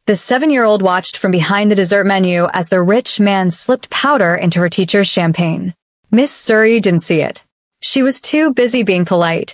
The 7-year-old watched from behind the dessert menu as the rich man slipped powder into her teacher's champagne. Miss Suri didn't see it. She was too busy being polite,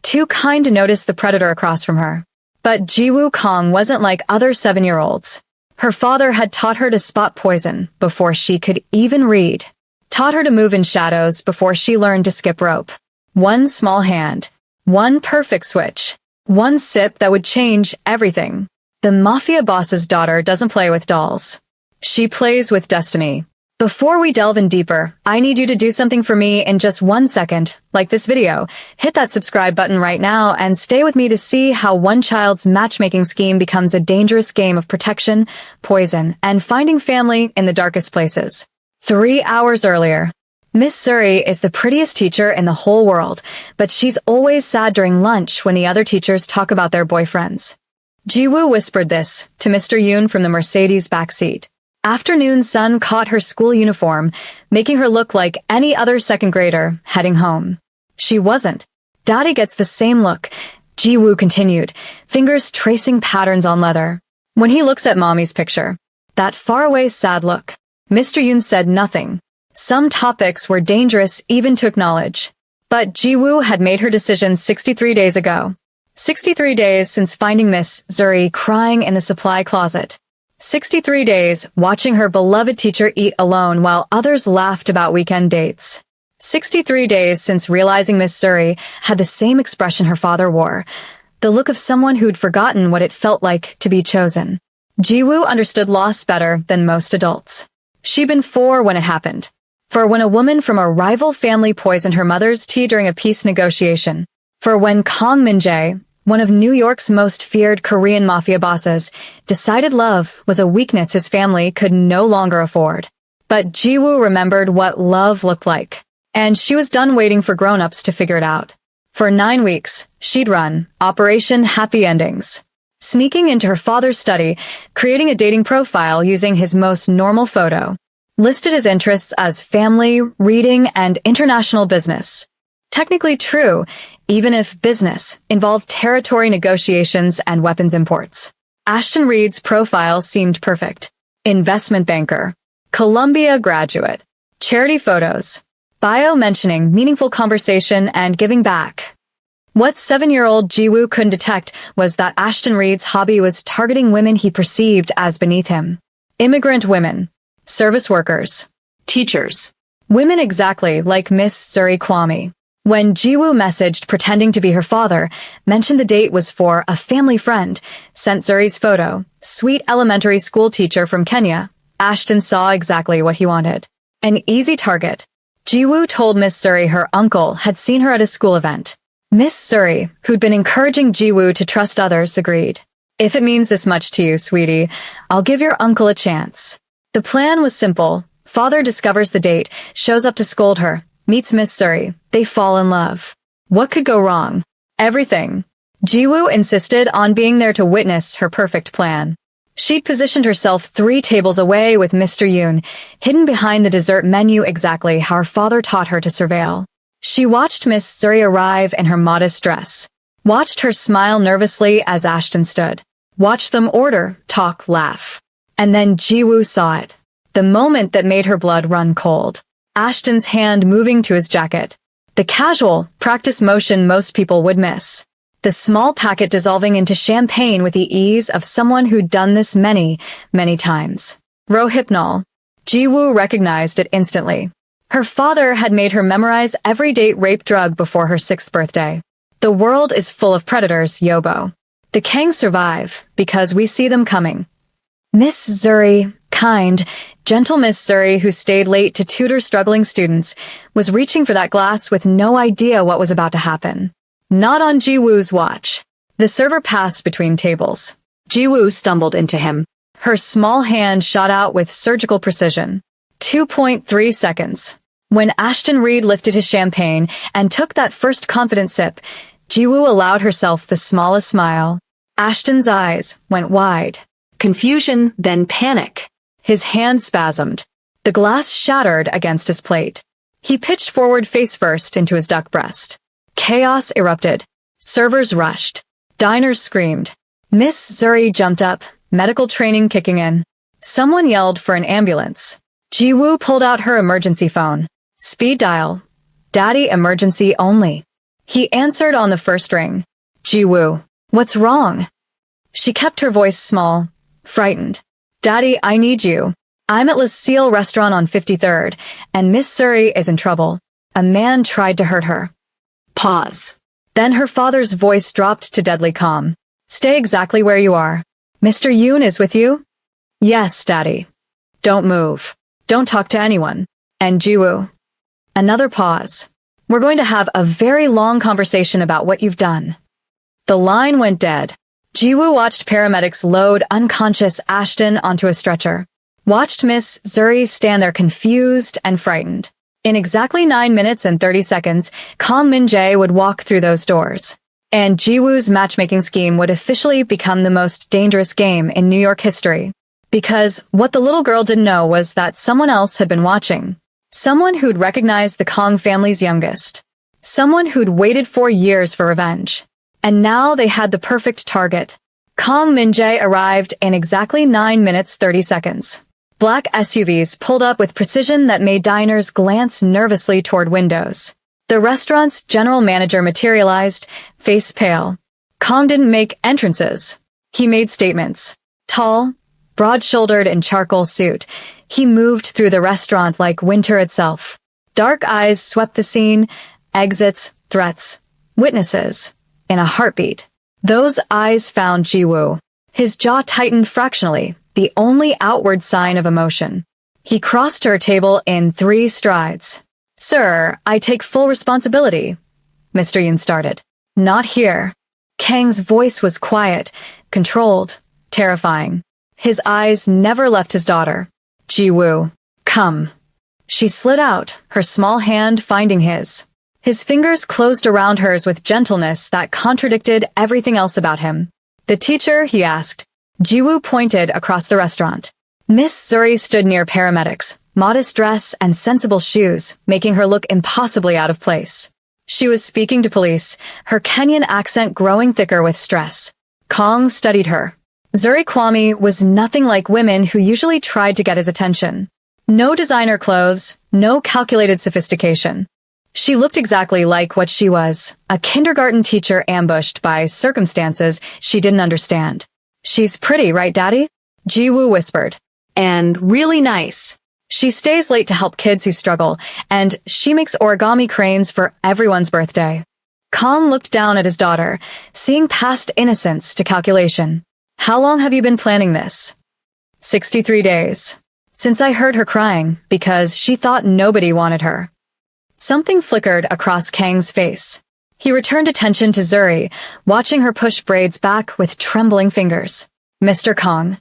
too kind to notice the predator across from her. But Jiwoo Kong wasn't like other 7-year-olds. Her father had taught her to spot poison before she could even read. Taught her to move in shadows before she learned to skip rope. One small hand. One perfect switch. One sip that would change everything. The Mafia boss's daughter doesn't play with dolls. She plays with destiny. Before we delve in deeper, I need you to do something for me in just 1 second. Like this video, hit that subscribe button right now and stay with me to see how one child's matchmaking scheme becomes a dangerous game of protection, poison, and finding family in the darkest places. 3 hours earlier. Miss Suri is the prettiest teacher in the whole world, but she's always sad during lunch when the other teachers talk about their boyfriends. Jiwoo whispered this to Mr. Yoon from the Mercedes backseat. Afternoon sun caught her school uniform, making her look like any other second grader heading home. She wasn't. Daddy gets the same look, Jiwoo continued, fingers tracing patterns on leather. When he looks at Mommy's picture, that faraway sad look, Mr. Yoon said nothing. Some topics were dangerous even to acknowledge. But Jiwoo had made her decision 63 days ago. 63 days since finding Miss Suri crying in the supply closet. 63 days watching her beloved teacher eat alone while others laughed about weekend dates. 63 days since realizing Miss Suri had the same expression her father wore, the look of someone who'd forgotten what it felt like to be chosen. Jiwoo understood loss better than most adults. She'd been 4 when it happened. For when a woman from a rival family poisoned her mother's tea during a peace negotiation. For when Kang Min-jae, one of New York's most feared Korean mafia bosses, decided love was a weakness his family could no longer afford. But Jiwoo remembered what love looked like, and she was done waiting for grown-ups to figure it out. For 9 weeks, she'd run Operation Happy Endings, sneaking into her father's study, creating a dating profile using his most normal photo, listed his interests as family, reading, and international business. Technically true, even if business involved territory negotiations and weapons imports. Ashton Reed's profile seemed perfect. Investment banker, Columbia graduate, charity photos, bio mentioning meaningful conversation and giving back. What 7-year-old Jiwoo couldn't detect was that Ashton Reed's hobby was targeting women he perceived as beneath him. Immigrant women, service workers, teachers, women exactly like Miss Suri Kwame. When Jiwoo messaged pretending to be her father, mentioned the date was for a family friend, sent Suri's photo, sweet elementary school teacher from Kenya, Ashton saw exactly what he wanted. An easy target. Jiwoo told Miss Suri her uncle had seen her at a school event. Miss Suri, who'd been encouraging Jiwoo to trust others, agreed. If it means this much to you, sweetie, I'll give your uncle a chance. The plan was simple. Father discovers the date, shows up to scold her, meets Miss Suri. They fall in love. What could go wrong? Everything. Jiwoo insisted on being there to witness her perfect plan. She'd positioned herself 3 tables away with Mr. Yoon, hidden behind the dessert menu exactly how her father taught her to surveil. She watched Miss Suri arrive in her modest dress. Watched her smile nervously as Ashton stood. Watched them order, talk, laugh. And then Jiwoo saw it. The moment that made her blood run cold. Ashton's hand moving to his jacket. The casual, practice motion most people would miss. The small packet dissolving into champagne with the ease of someone who'd done this many, many times. Rohypnol. Jiwoo recognized it instantly. Her father had made her memorize every date rape drug before her 6th birthday. The world is full of predators, Yobo. The Kangs survive because we see them coming. Miss Suri, kind, gentle Miss Suri who stayed late to tutor struggling students, was reaching for that glass with no idea what was about to happen. Not on Jiwoo's watch. The server passed between tables. Jiwoo stumbled into him. Her small hand shot out with surgical precision. 2.3 seconds. When Ashton Reed lifted his champagne and took that first confident sip, Jiwoo allowed herself the smallest smile. Ashton's eyes went wide. Confusion, then panic. His hand spasmed. The glass shattered against his plate. He pitched forward face first into his duck breast. Chaos erupted. Servers rushed. Diners screamed. Miss Suri jumped up, medical training kicking in. Someone yelled for an ambulance. Ji-woo pulled out her emergency phone. Speed dial. Daddy, emergency only. He answered on the first ring. Ji-woo, what's wrong? She kept her voice small, frightened. Daddy, I need you. I'm at Lucille Restaurant on 53rd, and Miss Suri is in trouble. A man tried to hurt her. Pause. Then her father's voice dropped to deadly calm. Stay exactly where you are. Mr. Yoon is with you? Yes, Daddy. Don't move. Don't talk to anyone. And Ji-woo. Another pause. We're going to have a very long conversation about what you've done. The line went dead. Ji-woo watched paramedics load unconscious Ashton onto a stretcher. Watched Miss Suri stand there confused and frightened. In exactly 9 minutes and 30 seconds, Kang Min-jae would walk through those doors. And Ji-woo's matchmaking scheme would officially become the most dangerous game in New York history. Because what the little girl didn't know was that someone else had been watching. Someone who'd recognized the Kang family's youngest. Someone who'd waited for years for revenge. And now they had the perfect target. Kang Min-jae arrived in exactly 9 minutes 30 seconds. Black SUVs pulled up with precision that made diners glance nervously toward windows. The restaurant's general manager materialized, face pale. Kang didn't make entrances. He made statements. Tall, broad-shouldered in charcoal suit, he moved through the restaurant like winter itself. Dark eyes swept the scene, exits, threats, witnesses. In a heartbeat. Those eyes found Ji-woo. His jaw tightened fractionally, the only outward sign of emotion. He crossed to her table in 3 strides. Sir, I take full responsibility. Mr. Yoon started. Not here. Kang's voice was quiet, controlled, terrifying. His eyes never left his daughter. Ji-woo, come. She slid out, her small hand finding his. His fingers closed around hers with gentleness that contradicted everything else about him. The teacher, he asked. Ji-woo pointed across the restaurant. Miss Suri stood near paramedics, modest dress and sensible shoes, making her look impossibly out of place. She was speaking to police, her Kenyan accent growing thicker with stress. Kang studied her. Suri Kwame was nothing like women who usually tried to get his attention. No designer clothes, no calculated sophistication. She looked exactly like what she was, a kindergarten teacher ambushed by circumstances she didn't understand. She's pretty, right, Daddy? Ji-woo whispered. And really nice. She stays late to help kids who struggle, and she makes origami cranes for everyone's birthday. Kang looked down at his daughter, seeing past innocence to calculation. How long have you been planning this? 63 days. Since I heard her crying, because she thought nobody wanted her. Something flickered across Kang's face. He returned attention to Suri, watching her push braids back with trembling fingers. Mr. Kang.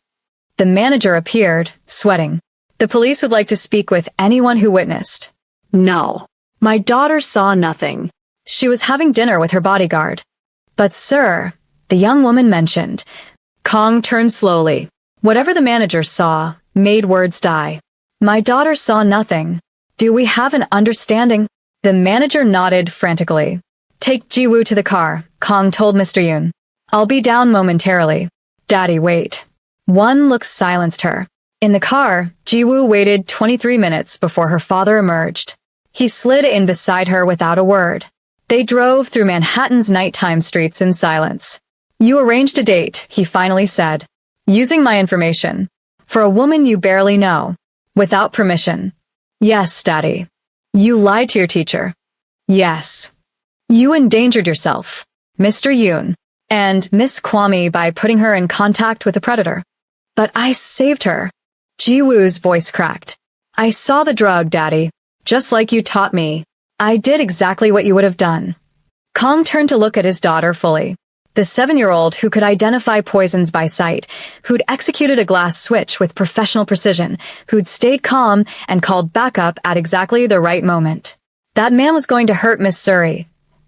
The manager appeared, sweating. The police would like to speak with anyone who witnessed. No. My daughter saw nothing. She was having dinner with her bodyguard. But sir, the young woman mentioned. Kang turned slowly. Whatever the manager saw made words die. My daughter saw nothing. Do we have an understanding? The manager nodded frantically. Take Ji-woo to the car, Kang told Mr. Yoon. I'll be down momentarily. Daddy, wait. One look silenced her. In the car, Ji-woo waited 23 minutes before her father emerged. He slid in beside her without a word. They drove through Manhattan's nighttime streets in silence. You arranged a date, he finally said. Using my information. For a woman you barely know. Without permission. Yes, Daddy. You lied to your teacher. Yes. You endangered yourself, Mr. Yoon, and Miss Kwame by putting her in contact with a predator. But I saved her. Ji-woo's voice cracked. I saw the drug, Daddy, just like you taught me. I did exactly what you would have done. Kang turned to look at his daughter fully. The 7-year-old who could identify poisons by sight, who'd executed a glass switch with professional precision, who'd stayed calm and called backup at exactly the right moment. That man was going to hurt Miss Suri.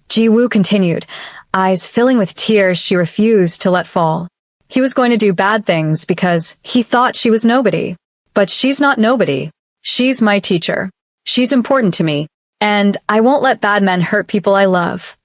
Ji-woo continued, eyes filling with tears she refused to let fall. He was going to do bad things because he thought she was nobody. But she's not nobody. She's my teacher. She's important to me. And I won't let bad men hurt people I love.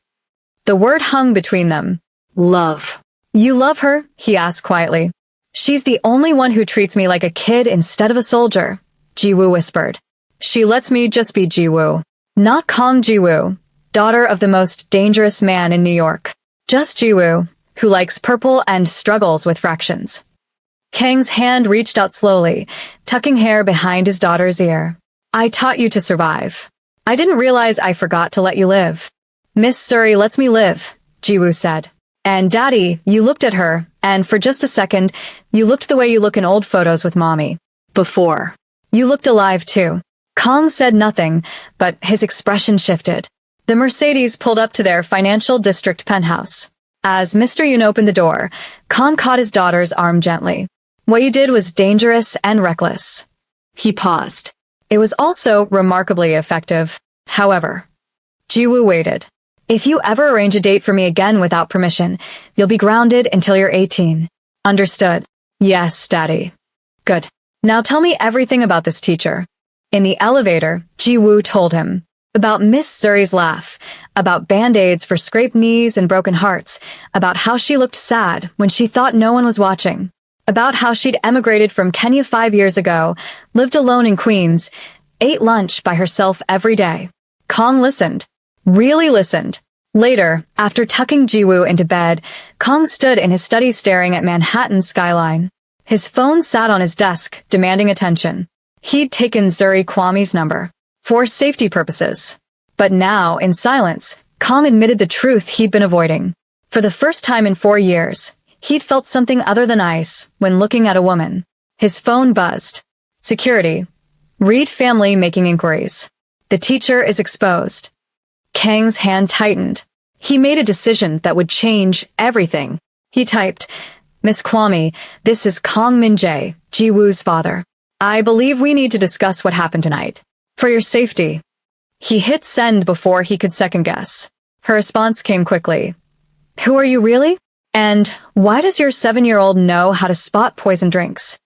The word hung between them. Love. You love her? He asked quietly. She's the only one who treats me like a kid instead of a soldier, Jiwoo whispered. She lets me just be Jiwoo. Not Kong Jiwoo, daughter of the most dangerous man in New York. Just Jiwoo, who likes purple and struggles with fractions. Kang's hand reached out slowly, tucking hair behind his daughter's ear. I taught you to survive. I didn't realize I forgot to let you live. Miss Suri lets me live, Jiwoo said. And Daddy, you looked at her, and for just a second, you looked the way you look in old photos with Mommy. Before. You looked alive too. Kong said nothing, but his expression shifted. The Mercedes pulled up to their financial district penthouse. As Mr. Yoon opened the door, Kong caught his daughter's arm gently. What you did was dangerous and reckless. He paused. It was also remarkably effective. However, Jiwoo waited. If you ever arrange a date for me again without permission, you'll be grounded until you're 18. Understood? Yes, Daddy. Good. Now tell me everything about this teacher. In the elevator, Jiwoo told him. About Miss Suri's laugh, about band-aids for scraped knees and broken hearts, about how she looked sad when she thought no one was watching, about how she'd emigrated from Kenya 5 years ago, lived alone in Queens, ate lunch by herself every day. Kong listened. Really listened. Later, after tucking Jiwoo into bed, Kong stood in his study staring at Manhattan's skyline. His phone sat on his desk, demanding attention. He'd taken Zuri Kwami's number. For safety purposes. But now, in silence, Kong admitted the truth he'd been avoiding. For the first time in 4 years, he'd felt something other than ice when looking at a woman. His phone buzzed. Security. Read family making inquiries. The teacher is exposed. Kang's hand tightened. He made a decision that would change everything. He typed, Miss Kwame, this is Kong Min-jae, Jiwoo's father. I believe we need to discuss what happened tonight. For your safety. He hit send before he could second-guess. Her response came quickly. Who are you really? And why does your 7-year-old know how to spot poison drinks?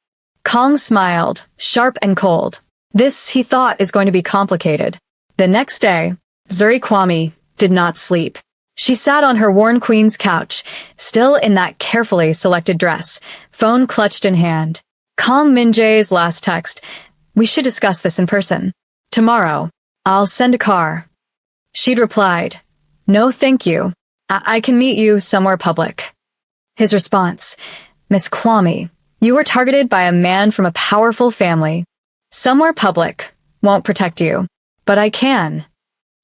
Kong smiled, sharp and cold. This, he thought, is going to be complicated. The next day, Zuri Kwame did not sleep. She sat on her worn queen's couch, still in that carefully selected dress, phone clutched in hand. Kong Min-jae's last text, we should discuss this in person. Tomorrow, I'll send a car. She'd replied, no thank you. I can meet you somewhere public. His response, Miss Kwame, you were targeted by a man from a powerful family. Somewhere public won't protect you, but I can.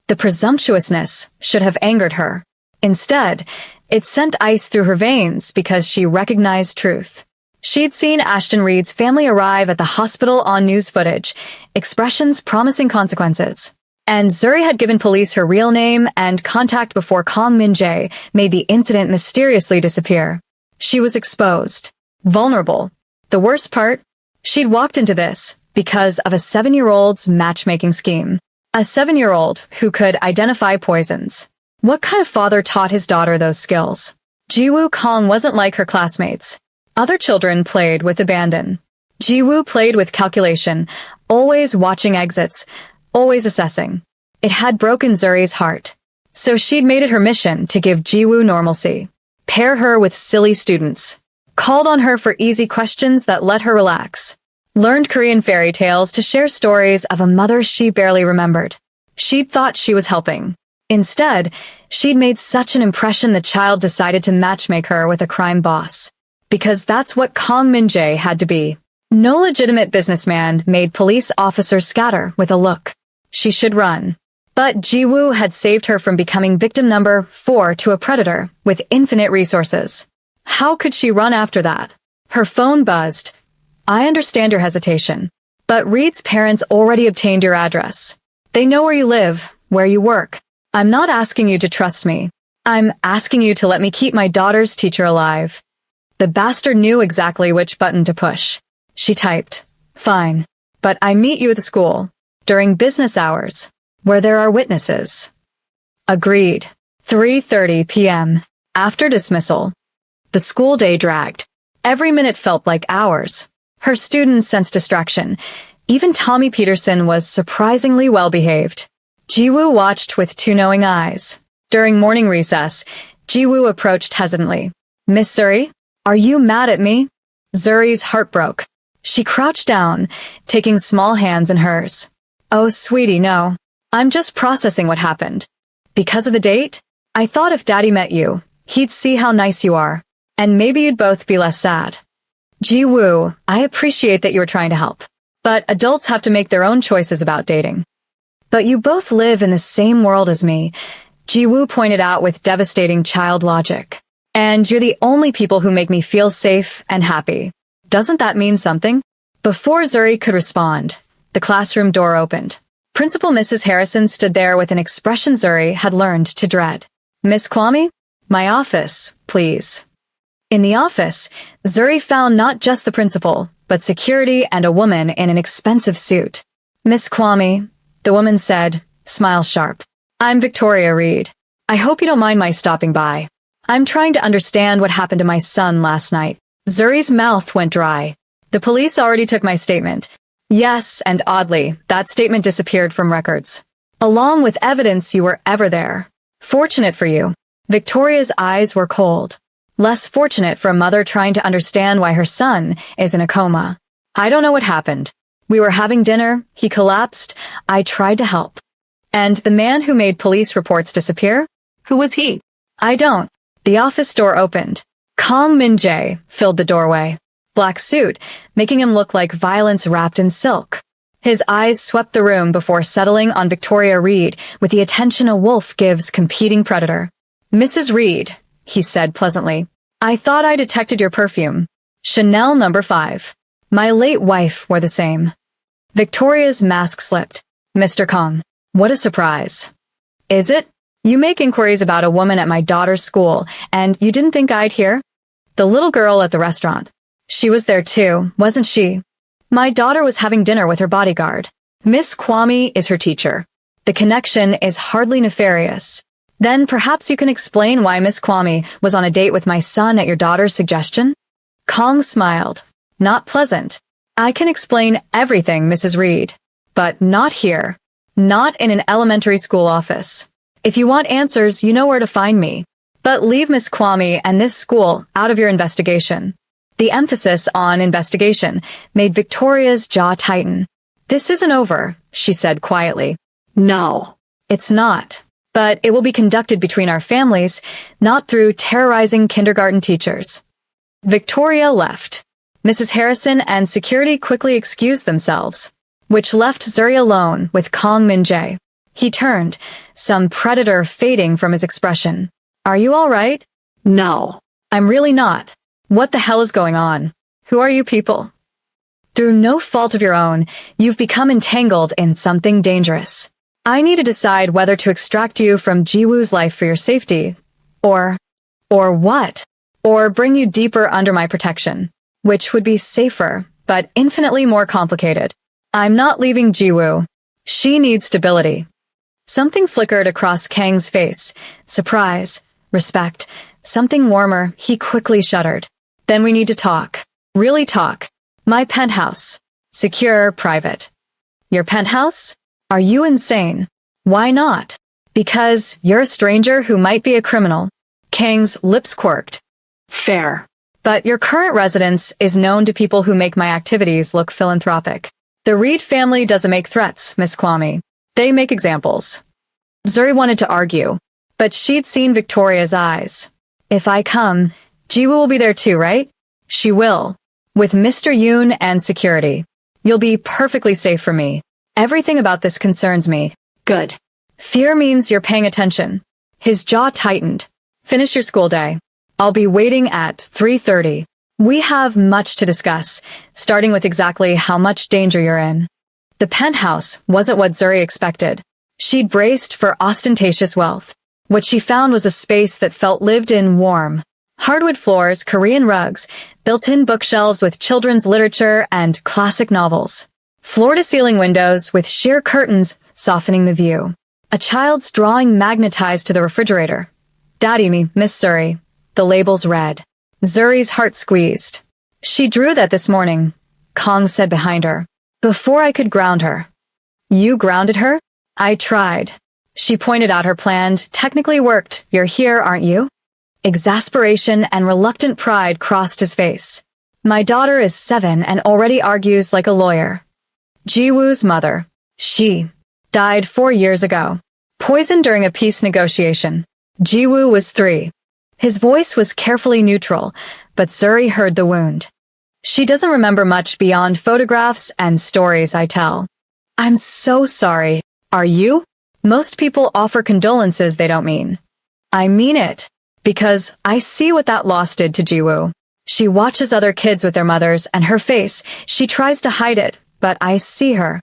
The presumptuousness should have angered her. Instead, it sent ice through her veins because she recognized truth. She'd seen Ashton Reed's family arrive at the hospital on news footage, expressions promising consequences. And Zuri had given police her real name and contact before Kong Min-jae made the incident mysteriously disappear. She was exposed. Vulnerable. The worst part? She'd walked into this because of a 7-year-old's matchmaking scheme. A 7-year-old who could identify poisons. What kind of father taught his daughter those skills? Jiwoo Kong wasn't like her classmates. Other children played with abandon. Jiwoo played with calculation, always watching exits, always assessing. It had broken Zuri's heart. So she'd made it her mission to give Jiwoo normalcy. Pair her with silly students. Called on her for easy questions that let her relax. Learned Korean fairy tales to share stories of a mother she barely remembered. She'd thought she was helping. Instead, she'd made such an impression the child decided to matchmake her with a crime boss. Because that's what Kong Min-jae had to be. No legitimate businessman made police officers scatter with a look. She should run. But Jiwoo had saved her from becoming victim number 4 to a predator with infinite resources. How could she run after that? Her phone buzzed. I understand your hesitation. But Reed's parents already obtained your address. They know where you live, where you work. I'm not asking you to trust me. I'm asking you to let me keep my daughter's teacher alive. The bastard knew exactly which button to push. She typed, fine, but I meet you at the school, during business hours, where there are witnesses. Agreed. 3:30 p.m. After dismissal. The school day dragged. Every minute felt like hours. Her students sensed distraction. Even Tommy Peterson was surprisingly well-behaved. Jiwoo watched with 2 knowing eyes. During morning recess, Jiwoo approached hesitantly. Miss Suri, are you mad at me? Zuri's heart broke. She crouched down, taking small hands in hers. Oh, sweetie, no. I'm just processing what happened. Because of the date? I thought if Daddy met you, he'd see how nice you are, and maybe you'd both be less sad. Ji-woo, I appreciate that you were trying to help. But adults have to make their own choices about dating. But you both live in the same world as me, Ji-woo pointed out with devastating child logic. And you're the only people who make me feel safe and happy. Doesn't that mean something? Before Zuri could respond, the classroom door opened. Principal Mrs. Harrison stood there with an expression Zuri had learned to dread. Miss Kwame? My office, please. In the office, Zuri found not just the principal, but security and a woman in an expensive suit. Miss Kwame, the woman said, smile sharp. I'm Victoria Reed. I hope you don't mind my stopping by. I'm trying to understand what happened to my son last night. Zuri's mouth went dry. The police already took my statement. Yes, and oddly, that statement disappeared from records. Along with evidence you were ever there. Fortunate for you. Victoria's eyes were cold. Less fortunate for a mother trying to understand why her son is in a coma. I don't know what happened. We were having dinner, he collapsed, I tried to help. And the man who made police reports disappear? Who was he? I don't. The office door opened. Kong Min-jae filled the doorway. Black suit, making him look like violence wrapped in silk. His eyes swept the room before settling on Victoria Reed with the attention a wolf gives competing predator. Mrs. Reed, he said pleasantly, I thought I detected your perfume. Chanel No. 5. My late wife wore the same. Victoria's mask slipped. Mr. Kong, what a surprise. Is it? You make inquiries about a woman at my daughter's school, and you didn't think I'd hear? The little girl at the restaurant. She was there too, wasn't she? My daughter was having dinner with her bodyguard. Miss Kwame is her teacher. The connection is hardly nefarious. Then perhaps you can explain why Miss Kwame was on a date with my son at your daughter's suggestion? Kong smiled. Not pleasant. I can explain everything, Mrs. Reed. But not here. Not in an elementary school office. If you want answers, you know where to find me. But leave Miss Kwame and this school out of your investigation. The emphasis on investigation made Victoria's jaw tighten. This isn't over, she said quietly. No, it's not. But it will be conducted between our families, not through terrorizing kindergarten teachers. Victoria left. Mrs. Harrison and security quickly excused themselves, which left Zuri alone with Kong Min-jae. He turned, some predator fading from his expression. Are you all right? No, I'm really not. What the hell is going on? Who are you people? Through no fault of your own, you've become entangled in something dangerous. I need to decide whether to extract you from Ji-woo's life for your safety, or what? Or bring you deeper under my protection, which would be safer, but infinitely more complicated. I'm not leaving Ji-woo. She needs stability. Something flickered across Kang's face. Surprise, respect, something warmer. He quickly shuddered. Then we need to talk. Really talk. My penthouse. Secure, private. Your penthouse? Are you insane? Why not? Because you're a stranger who might be a criminal. Kang's lips quirked. Fair. But your current residence is known to people who make my activities look philanthropic. The Reed family doesn't make threats, Miss Kwame. They make examples. Zuri wanted to argue, but she'd seen Victoria's eyes. If I come, Ji-woo will be there too, right? She will. With Mr. Yoon and security. You'll be perfectly safe for me. Everything about this concerns me. Good. Fear means you're paying attention. His jaw tightened. Finish your school day. I'll be waiting at 3:30. We have much to discuss, starting with exactly how much danger you're in. The penthouse wasn't what Zuri expected. She'd braced for ostentatious wealth. What she found was a space that felt lived in, warm. Hardwood floors, Korean rugs, built-in bookshelves with children's literature and classic novels. Floor-to-ceiling windows with sheer curtains softening the view. A child's drawing magnetized to the refrigerator. Daddy me, Miss Zuri. The labels read. Zuri's heart squeezed. She drew that this morning, Kong said behind her. Before I could ground her. You grounded her? I tried. She pointed out her plan technically worked. You're here, aren't you? Exasperation and reluctant pride crossed his face. My daughter is 7 and already argues like a lawyer. Jiwoo's mother. She died 4 years ago. Poisoned during a peace negotiation. Jiwoo was 3. His voice was carefully neutral, but Zuri heard the wound. She doesn't remember much beyond photographs and stories I tell. I'm so sorry. Are you? Most people offer condolences they don't mean. I mean it. Because I see what that loss did to Jiwoo. She watches other kids with their mothers, and her face, she tries to hide it, but I see her.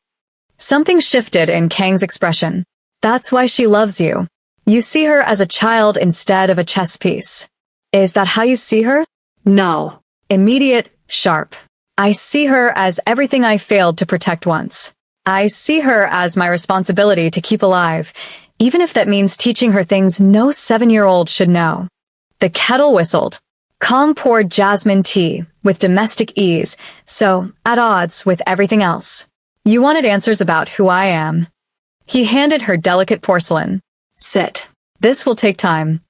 Something shifted in Kang's expression. That's why she loves you. You see her as a child instead of a chess piece. Is that how you see her? No. Immediate, sharp. I see her as everything I failed to protect once. I see her as my responsibility to keep alive, even if that means teaching her things no 7-year-old should know. The kettle whistled. Kong poured jasmine tea, with domestic ease, so at odds with everything else. You wanted answers about who I am. He handed her delicate porcelain. Sit. This will take time.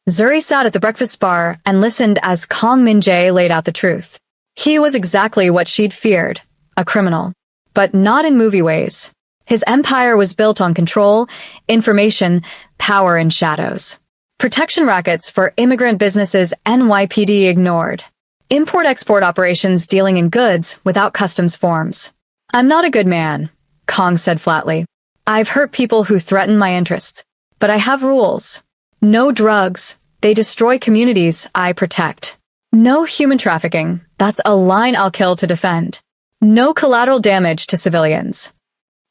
Zuri sat at the breakfast bar and listened as Kong Min-jae laid out the truth. He was exactly what she'd feared, a criminal. But not in movie ways. His empire was built on control, information, power, and shadows. Protection rackets for immigrant businesses NYPD ignored. Import-export operations dealing in goods without customs forms. I'm not a good man, Kong said flatly. I've hurt people who threaten my interests. But I have rules. No drugs. They destroy communities I protect. No human trafficking. That's a line I'll kill to defend. No collateral damage to civilians.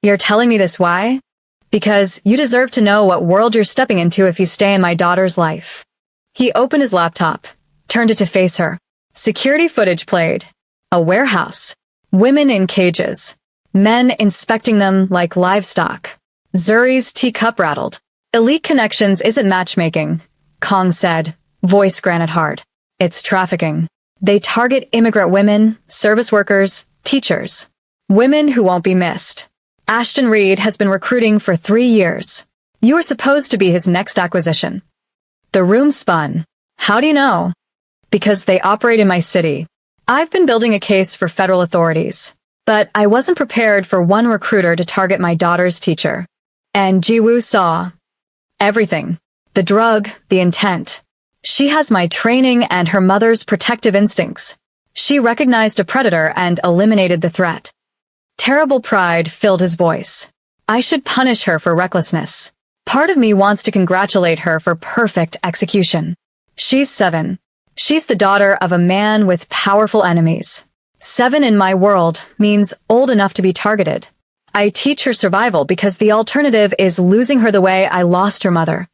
You're telling me this why? Because you deserve to know what world you're stepping into if you stay in my daughter's life. He opened his laptop, turned it to face her. Security footage played. A warehouse. Women in cages. Men inspecting them like livestock. Zuri's teacup rattled. Elite Connections isn't matchmaking, Kong said, voice granite hard. It's trafficking. They target immigrant women, service workers, teachers. Women who won't be missed. Ashton Reed has been recruiting for 3 years. You are supposed to be his next acquisition. The room spun. How do you know? Because they operate in my city. I've been building a case for federal authorities. But I wasn't prepared for one recruiter to target my daughter's teacher. And Jiwoo saw everything. The drug, the intent. She has my training and her mother's protective instincts. She recognized a predator and eliminated the threat. Terrible pride filled his voice. I should punish her for recklessness. Part of me wants to congratulate her for perfect execution. She's 7. She's the daughter of a man with powerful enemies. 7 in my world means old enough to be targeted. I teach her survival because the alternative is losing her the way I lost her mother.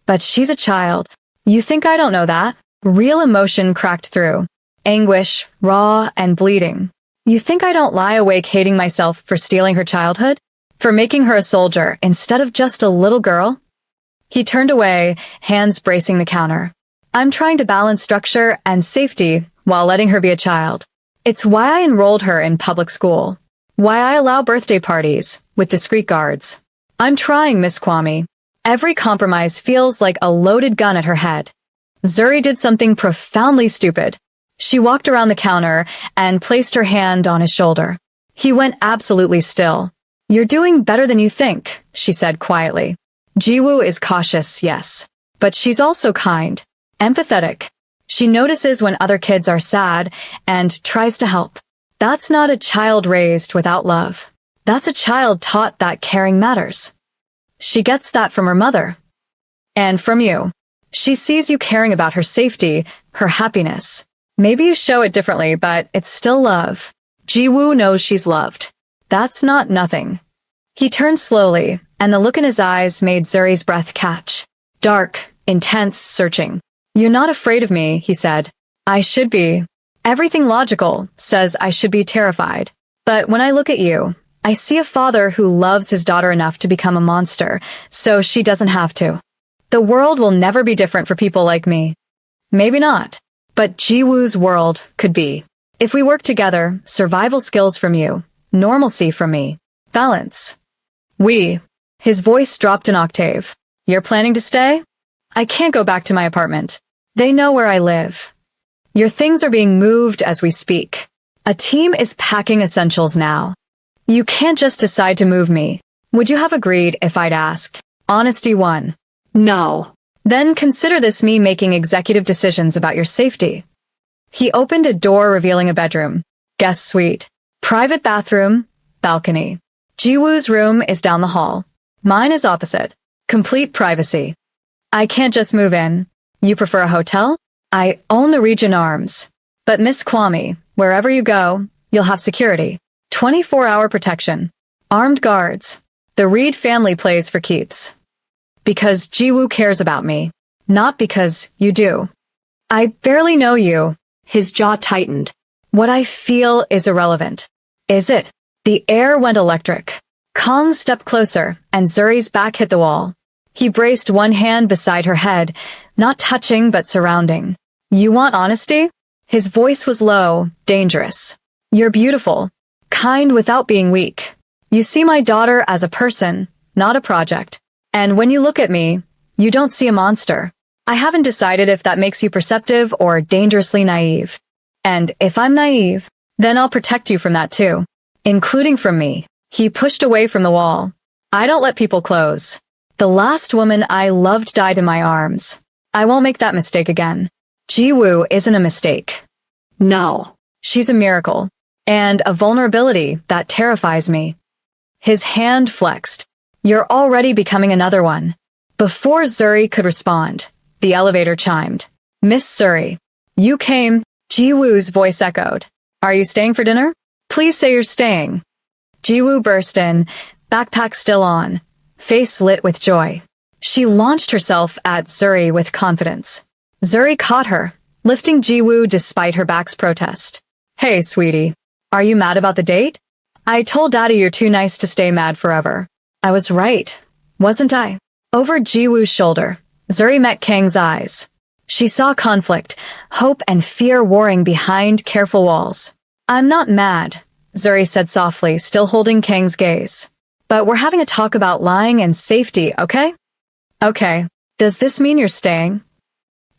But she's a child. You think I don't know that? Real emotion cracked through. Anguish, raw and bleeding. You think I don't lie awake hating myself for stealing her childhood? For making her a soldier instead of just a little girl? He turned away, hands bracing the counter. I'm trying to balance structure and safety while letting her be a child. It's why I enrolled her in public school. Why I allow birthday parties with discreet guards. I'm trying, Miss Kwame. Every compromise feels like a loaded gun at her head. Zuri did something profoundly stupid. She walked around the counter and placed her hand on his shoulder. He went absolutely still. You're doing better than you think, she said quietly. Jiwoo is cautious, yes. But she's also kind, empathetic. She notices when other kids are sad and tries to help. That's not a child raised without love. That's a child taught that caring matters. She gets that from her mother. And from you. She sees you caring about her safety, her happiness. Maybe you show it differently, but it's still love. Jiwoo knows she's loved. That's not nothing. He turned slowly, and the look in his eyes made Zuri's breath catch. Dark, intense, searching. You're not afraid of me, he said. I should be. Everything logical says I should be terrified. But when I look at you, I see a father who loves his daughter enough to become a monster, so she doesn't have to. The world will never be different for people like me. Maybe not. But Jiwoo's world could be. If we work together, survival skills from you, normalcy from me, balance. His voice dropped an octave. You're planning to stay? I can't go back to my apartment. They know where I live. Your things are being moved as we speak. A team is packing essentials now. You can't just decide to move me. Would you have agreed if I'd asked? Honesty won. No. Then consider this me making executive decisions about your safety. He opened a door revealing a bedroom, guest suite, private bathroom, balcony. Jiwoo's room is down the hall. Mine is opposite. Complete privacy. I can't just move in. You prefer a hotel? I own the Regent Arms. But Miss Kwame, wherever you go, you'll have security. 24-hour protection. Armed guards. The Reed family plays for keeps. Because Jiwoo cares about me. Not because you do. I barely know you. His jaw tightened. What I feel is irrelevant. Is it? The air went electric. Kong stepped closer, and Zuri's back hit the wall. He braced one hand beside her head, not touching but surrounding. You want honesty? His voice was low, dangerous. You're beautiful. Kind without being weak. You see my daughter as a person, not a project. And when you look at me, you don't see a monster. I haven't decided if that makes you perceptive or dangerously naive. And if I'm naive, then I'll protect you from that too. Including from me. He pushed away from the wall. I don't let people close. The last woman I loved died in my arms. I won't make that mistake again. Jiwoo isn't a mistake. No. She's a miracle. And a vulnerability that terrifies me. His hand flexed. You're already becoming another one. Before Zuri could respond, the elevator chimed. Miss Zuri. You came. Jiwoo's voice echoed. Are you staying for dinner? Please say you're staying. Jiwoo burst in, backpack still on, face lit with joy. She launched herself at Zuri with confidence. Zuri caught her, lifting Jiwoo despite her back's protest. Hey, sweetie. Are you mad about the date? I told Daddy you're too nice to stay mad forever. I was right, wasn't I? Over Jiwoo's shoulder, Zuri met Kang's eyes. She saw conflict, hope and fear warring behind careful walls. I'm not mad, Zuri said softly, still holding Kang's gaze. But we're having a talk about lying and safety, okay? Okay. Does this mean you're staying?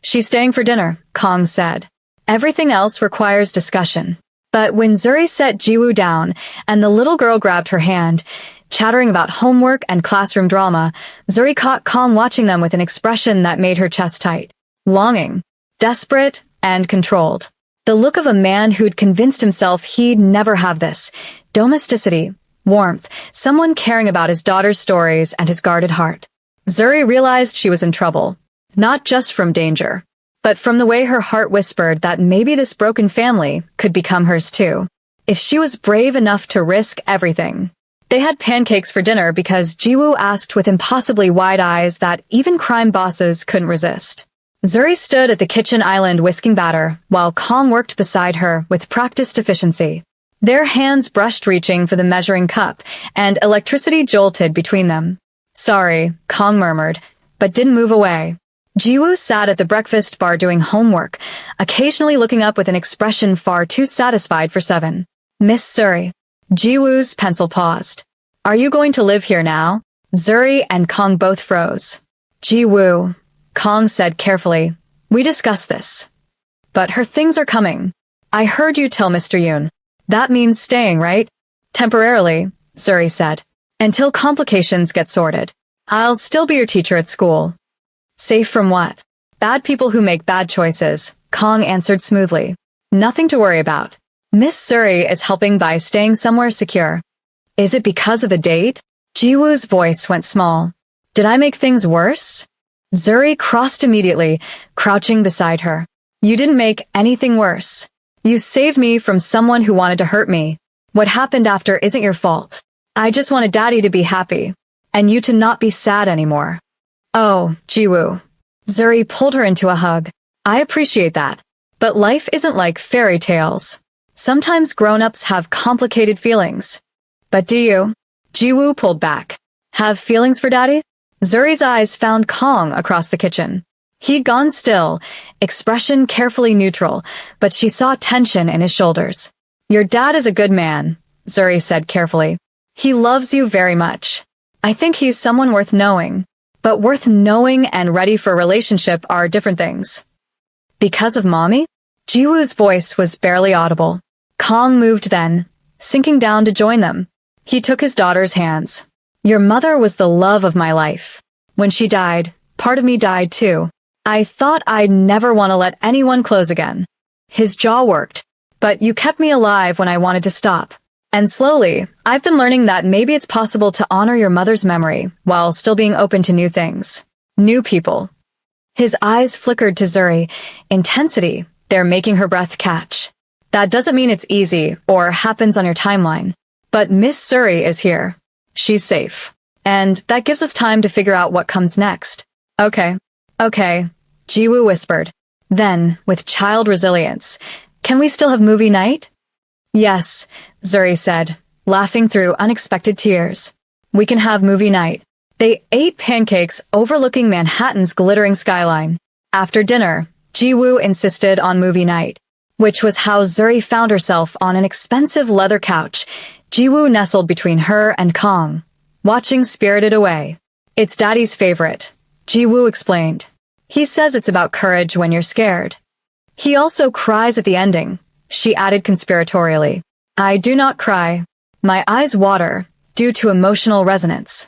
She's staying for dinner, Kang said. Everything else requires discussion. But when Zuri set Jiwoo down and the little girl grabbed her hand, chattering about homework and classroom drama, Zuri caught Kang watching them with an expression that made her chest tight. Longing, desperate, and controlled. The look of a man who'd convinced himself he'd never have this. Domesticity, warmth, someone caring about his daughter's stories and his guarded heart. Zuri realized she was in trouble. Not just from danger, but from the way her heart whispered that maybe this broken family could become hers too. If she was brave enough to risk everything. They had pancakes for dinner because Jiwoo asked with impossibly wide eyes that even crime bosses couldn't resist. Zuri stood at the kitchen island whisking batter, while Kang worked beside her with practiced efficiency. Their hands brushed reaching for the measuring cup, and electricity jolted between them. Sorry, Kang murmured, but didn't move away. Jiwoo sat at the breakfast bar doing homework, occasionally looking up with an expression far too satisfied for Seven. Miss Zuri. Jiwoo's pencil paused. Are you going to live here now? Zuri and Kang both froze. Jiwoo. Kang said carefully, we discussed this. But her things are coming. I heard you tell Mr. Yoon. That means staying, right? Temporarily, Zuri said. Until complications get sorted. I'll still be your teacher at school. Safe from what? Bad people who make bad choices, Kang answered smoothly. Nothing to worry about. Miss Zuri is helping by staying somewhere secure. Is it because of the date? Jiwoo's voice went small. Did I make things worse? Zuri crossed immediately, crouching beside her. You didn't make anything worse. You saved me from someone who wanted to hurt me. What happened after isn't your fault. I just wanted Daddy to be happy. And you to not be sad anymore. Oh, Jiwoo. Zuri pulled her into a hug. I appreciate that. But life isn't like fairy tales. Sometimes grown-ups have complicated feelings. But do you? Jiwoo pulled back. Have feelings for Daddy? Zuri's eyes found Kang across the kitchen. He'd gone still, expression carefully neutral, but she saw tension in his shoulders. Your dad is a good man, Zuri said carefully. He loves you very much. I think he's someone worth knowing. But worth knowing and ready for a relationship are different things. Because of Mommy? Jiwoo's voice was barely audible. Kong moved then, sinking down to join them. He took his daughter's hands. Your mother was the love of my life. When she died, part of me died too. I thought I'd never want to let anyone close again. His jaw worked. But you kept me alive when I wanted to stop. And slowly, I've been learning that maybe it's possible to honor your mother's memory while still being open to new things. New people. His eyes flickered to Zuri. Intensity. They're making her breath catch. That doesn't mean it's easy or happens on your timeline. But Miss Zuri is here. She's safe. And that gives us time to figure out what comes next. Okay. Jiwoo whispered. Then, with child resilience, can we still have movie night? Yes, Zuri said, laughing through unexpected tears. We can have movie night. They ate pancakes overlooking Manhattan's glittering skyline. After dinner, Jiwoo insisted on movie night, which was how Zuri found herself on an expensive leather couch. Jiwoo nestled between her and Kong, watching Spirited Away. It's Daddy's favorite, Jiwoo explained. He says it's about courage when you're scared. He also cries at the ending, she added conspiratorially. I do not cry. My eyes water, due to emotional resonance.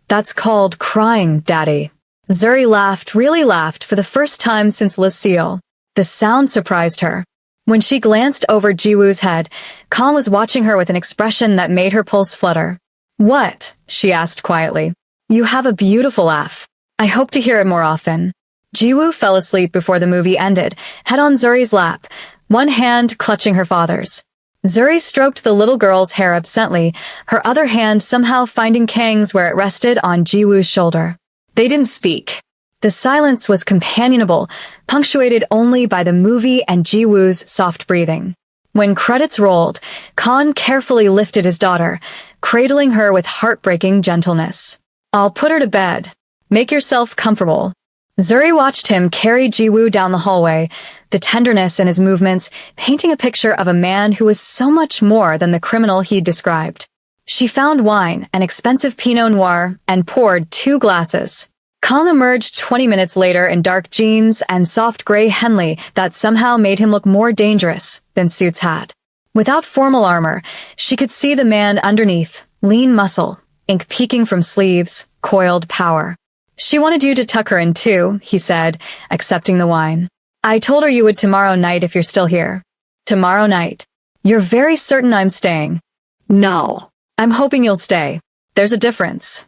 That's called crying, Daddy. Zuri laughed, really laughed, for the first time since Lucille. The sound surprised her. When she glanced over Jiwoo's head, Kong was watching her with an expression that made her pulse flutter. What? She asked quietly. You have a beautiful laugh. I hope to hear it more often. Jiwoo fell asleep before the movie ended, head on Zuri's lap, one hand clutching her father's. Zuri stroked the little girl's hair absently, her other hand somehow finding Kang's where it rested on Jiwoo's shoulder. They didn't speak. The silence was companionable, punctuated only by the movie and Jiwoo's soft breathing. When credits rolled, Khan carefully lifted his daughter, cradling her with heartbreaking gentleness. I'll put her to bed. Make yourself comfortable. Zuri watched him carry Jiwoo down the hallway, the tenderness in his movements painting a picture of a man who was so much more than the criminal he'd described. She found wine, an expensive Pinot Noir, and poured 2 glasses. Kong emerged 20 minutes later in dark jeans and soft gray Henley that somehow made him look more dangerous than Suits had. Without formal armor, she could see the man underneath, lean muscle, ink peeking from sleeves, coiled power. She wanted you to tuck her in too, he said, accepting the wine. I told her you would tomorrow night if you're still here. Tomorrow night. You're very certain I'm staying? No. I'm hoping you'll stay. There's a difference.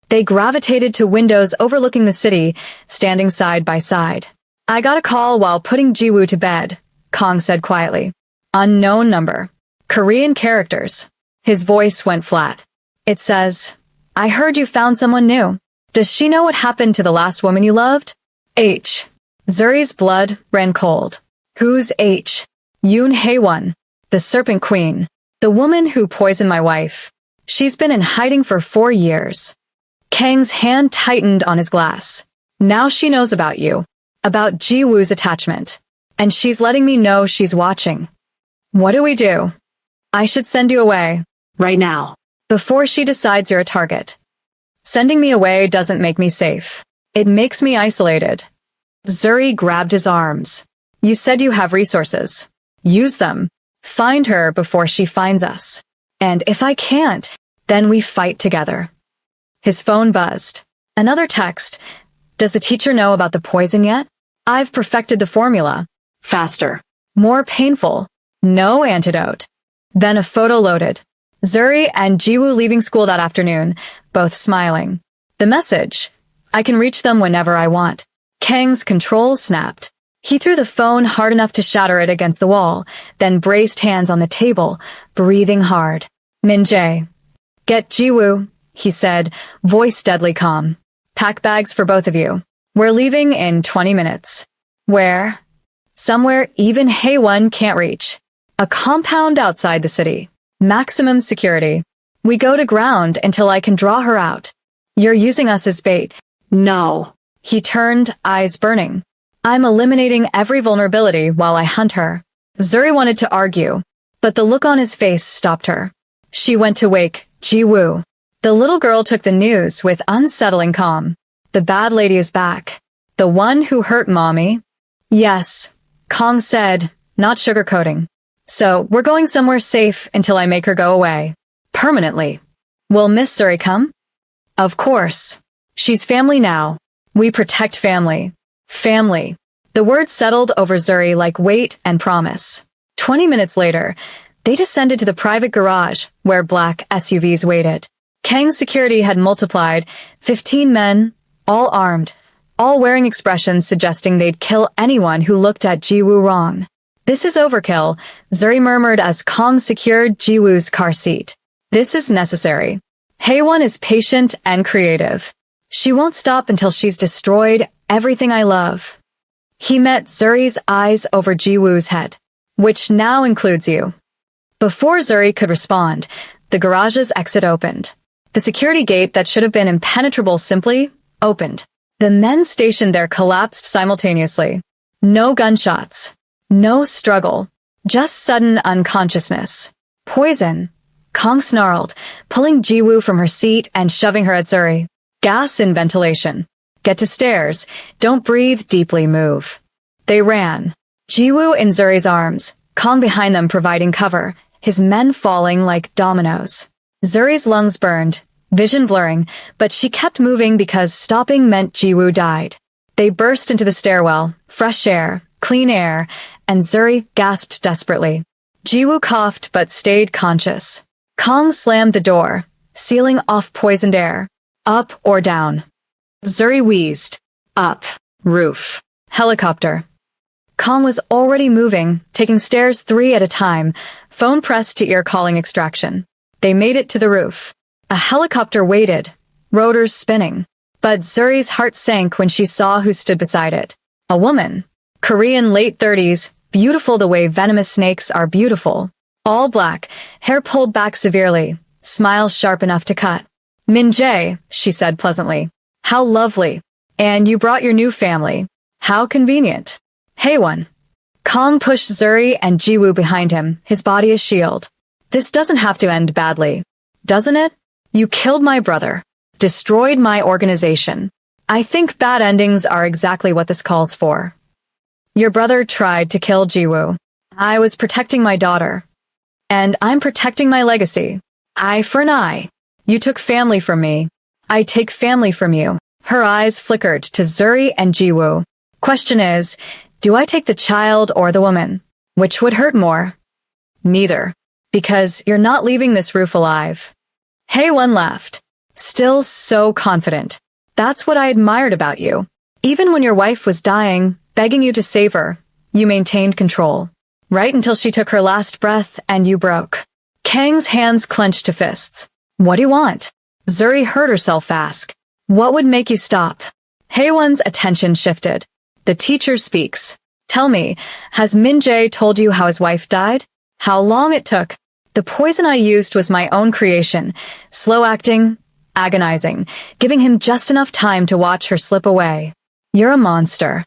They gravitated to windows overlooking the city, standing side by side. I got a call while putting Jiwoo to bed, Kong said quietly. Unknown number. Korean characters. His voice went flat. It says, I heard you found someone new. Does she know what happened to the last woman you loved? H. Zuri's blood ran cold. Who's H? Yoon Hae-won, the Serpent Queen, the woman who poisoned my wife. She's been in hiding for 4 years. Kang's hand tightened on his glass. Now she knows about you, about Jiwoo's attachment, and she's letting me know she's watching. What do we do? I should send you away. Right now. Before she decides you're a target. Sending me away doesn't make me safe. It makes me isolated. Zuri grabbed his arms. You said you have resources. Use them. Find her before she finds us. And if I can't, then we fight together. His phone buzzed. Another text. Does the teacher know about the poison yet? I've perfected the formula. Faster. More painful. No antidote. Then a photo loaded. Zuri and Jiwoo leaving school that afternoon, both smiling. The message. I can reach them whenever I want. Kang's control snapped. He threw the phone hard enough to shatter it against the wall, then braced hands on the table, breathing hard. Min-jae. Get Jiwoo, he said, voice deadly calm. Pack bags for both of you. We're leaving in 20 minutes. Where? Somewhere even Hae-won can't reach. A compound outside the city. Maximum security. We go to ground until I can draw her out. You're using us as bait. No. He turned, eyes burning. I'm eliminating every vulnerability while I hunt her. Zuri wanted to argue, but the look on his face stopped her. She went to wake Jiwoo. The little girl took the news with unsettling calm. The bad lady is back. The one who hurt Mommy? Yes. Kong said, not sugarcoating. So, we're going somewhere safe until I make her go away. Permanently. Will Miss Suri come? Of course. She's family now. We protect family. Family. The word settled over Zuri like weight and promise. 20 minutes later, they descended to the private garage where black SUVs waited. Kang's security had multiplied, 15 men, all armed, all wearing expressions suggesting they'd kill anyone who looked at Jiwoo wrong. This is overkill, Zuri murmured as Kong secured Jiwoo's car seat. This is necessary. Haewon is patient and creative. She won't stop until she's destroyed everything I love. He met Zuri's eyes over Jiwoo's head, which now includes you. Before Zuri could respond, the garage's exit opened. The security gate that should have been impenetrable simply opened. The men stationed there collapsed simultaneously. No gunshots. No struggle. Just sudden unconsciousness. Poison. Kong snarled, pulling Jiwoo from her seat and shoving her at Zuri. Gas in ventilation. Get to stairs. Don't breathe deeply, move. They ran. Jiwoo in Zuri's arms, Kong behind them providing cover, his men falling like dominoes. Zuri's lungs burned, vision blurring, but she kept moving because stopping meant Jiwoo died. They burst into the stairwell, fresh air, clean air, and Zuri gasped desperately. Jiwoo coughed but stayed conscious. Kong slammed the door, sealing off poisoned air. Up or down? Zuri wheezed. Up. Roof. Helicopter. Kong was already moving, taking stairs 3 at a time, phone pressed to ear calling extraction. They made it to the roof. A helicopter waited, rotors spinning. But Zuri's heart sank when she saw who stood beside it. A woman. Korean late 30s, beautiful the way venomous snakes are beautiful. All black, hair pulled back severely, smile sharp enough to cut. Min Jae, she said pleasantly. How lovely. And you brought your new family. How convenient. Haewon. Kong pushed Zuri and Jiwoo behind him, his body a shield. This doesn't have to end badly. Doesn't it? You killed my brother. Destroyed my organization. I think bad endings are exactly what this calls for. Your brother tried to kill Jiwoo. I was protecting my daughter. And I'm protecting my legacy. Eye for an eye. You took family from me. I take family from you. Her eyes flickered to Zuri and Jiwoo. Question is, do I take the child or the woman? Which would hurt more? Neither. Because you're not leaving this roof alive. Haewon laughed. Still so confident. That's what I admired about you. Even when your wife was dying, begging you to save her, you maintained control. Right until she took her last breath and you broke. Kang's hands clenched to fists. What do you want? Zuri heard herself ask. What would make you stop? Haewon's attention shifted. The teacher speaks. Tell me, has Min Jae told you how his wife died? How long it took? The poison I used was my own creation. Slow acting, agonizing, giving him just enough time to watch her slip away. You're a monster.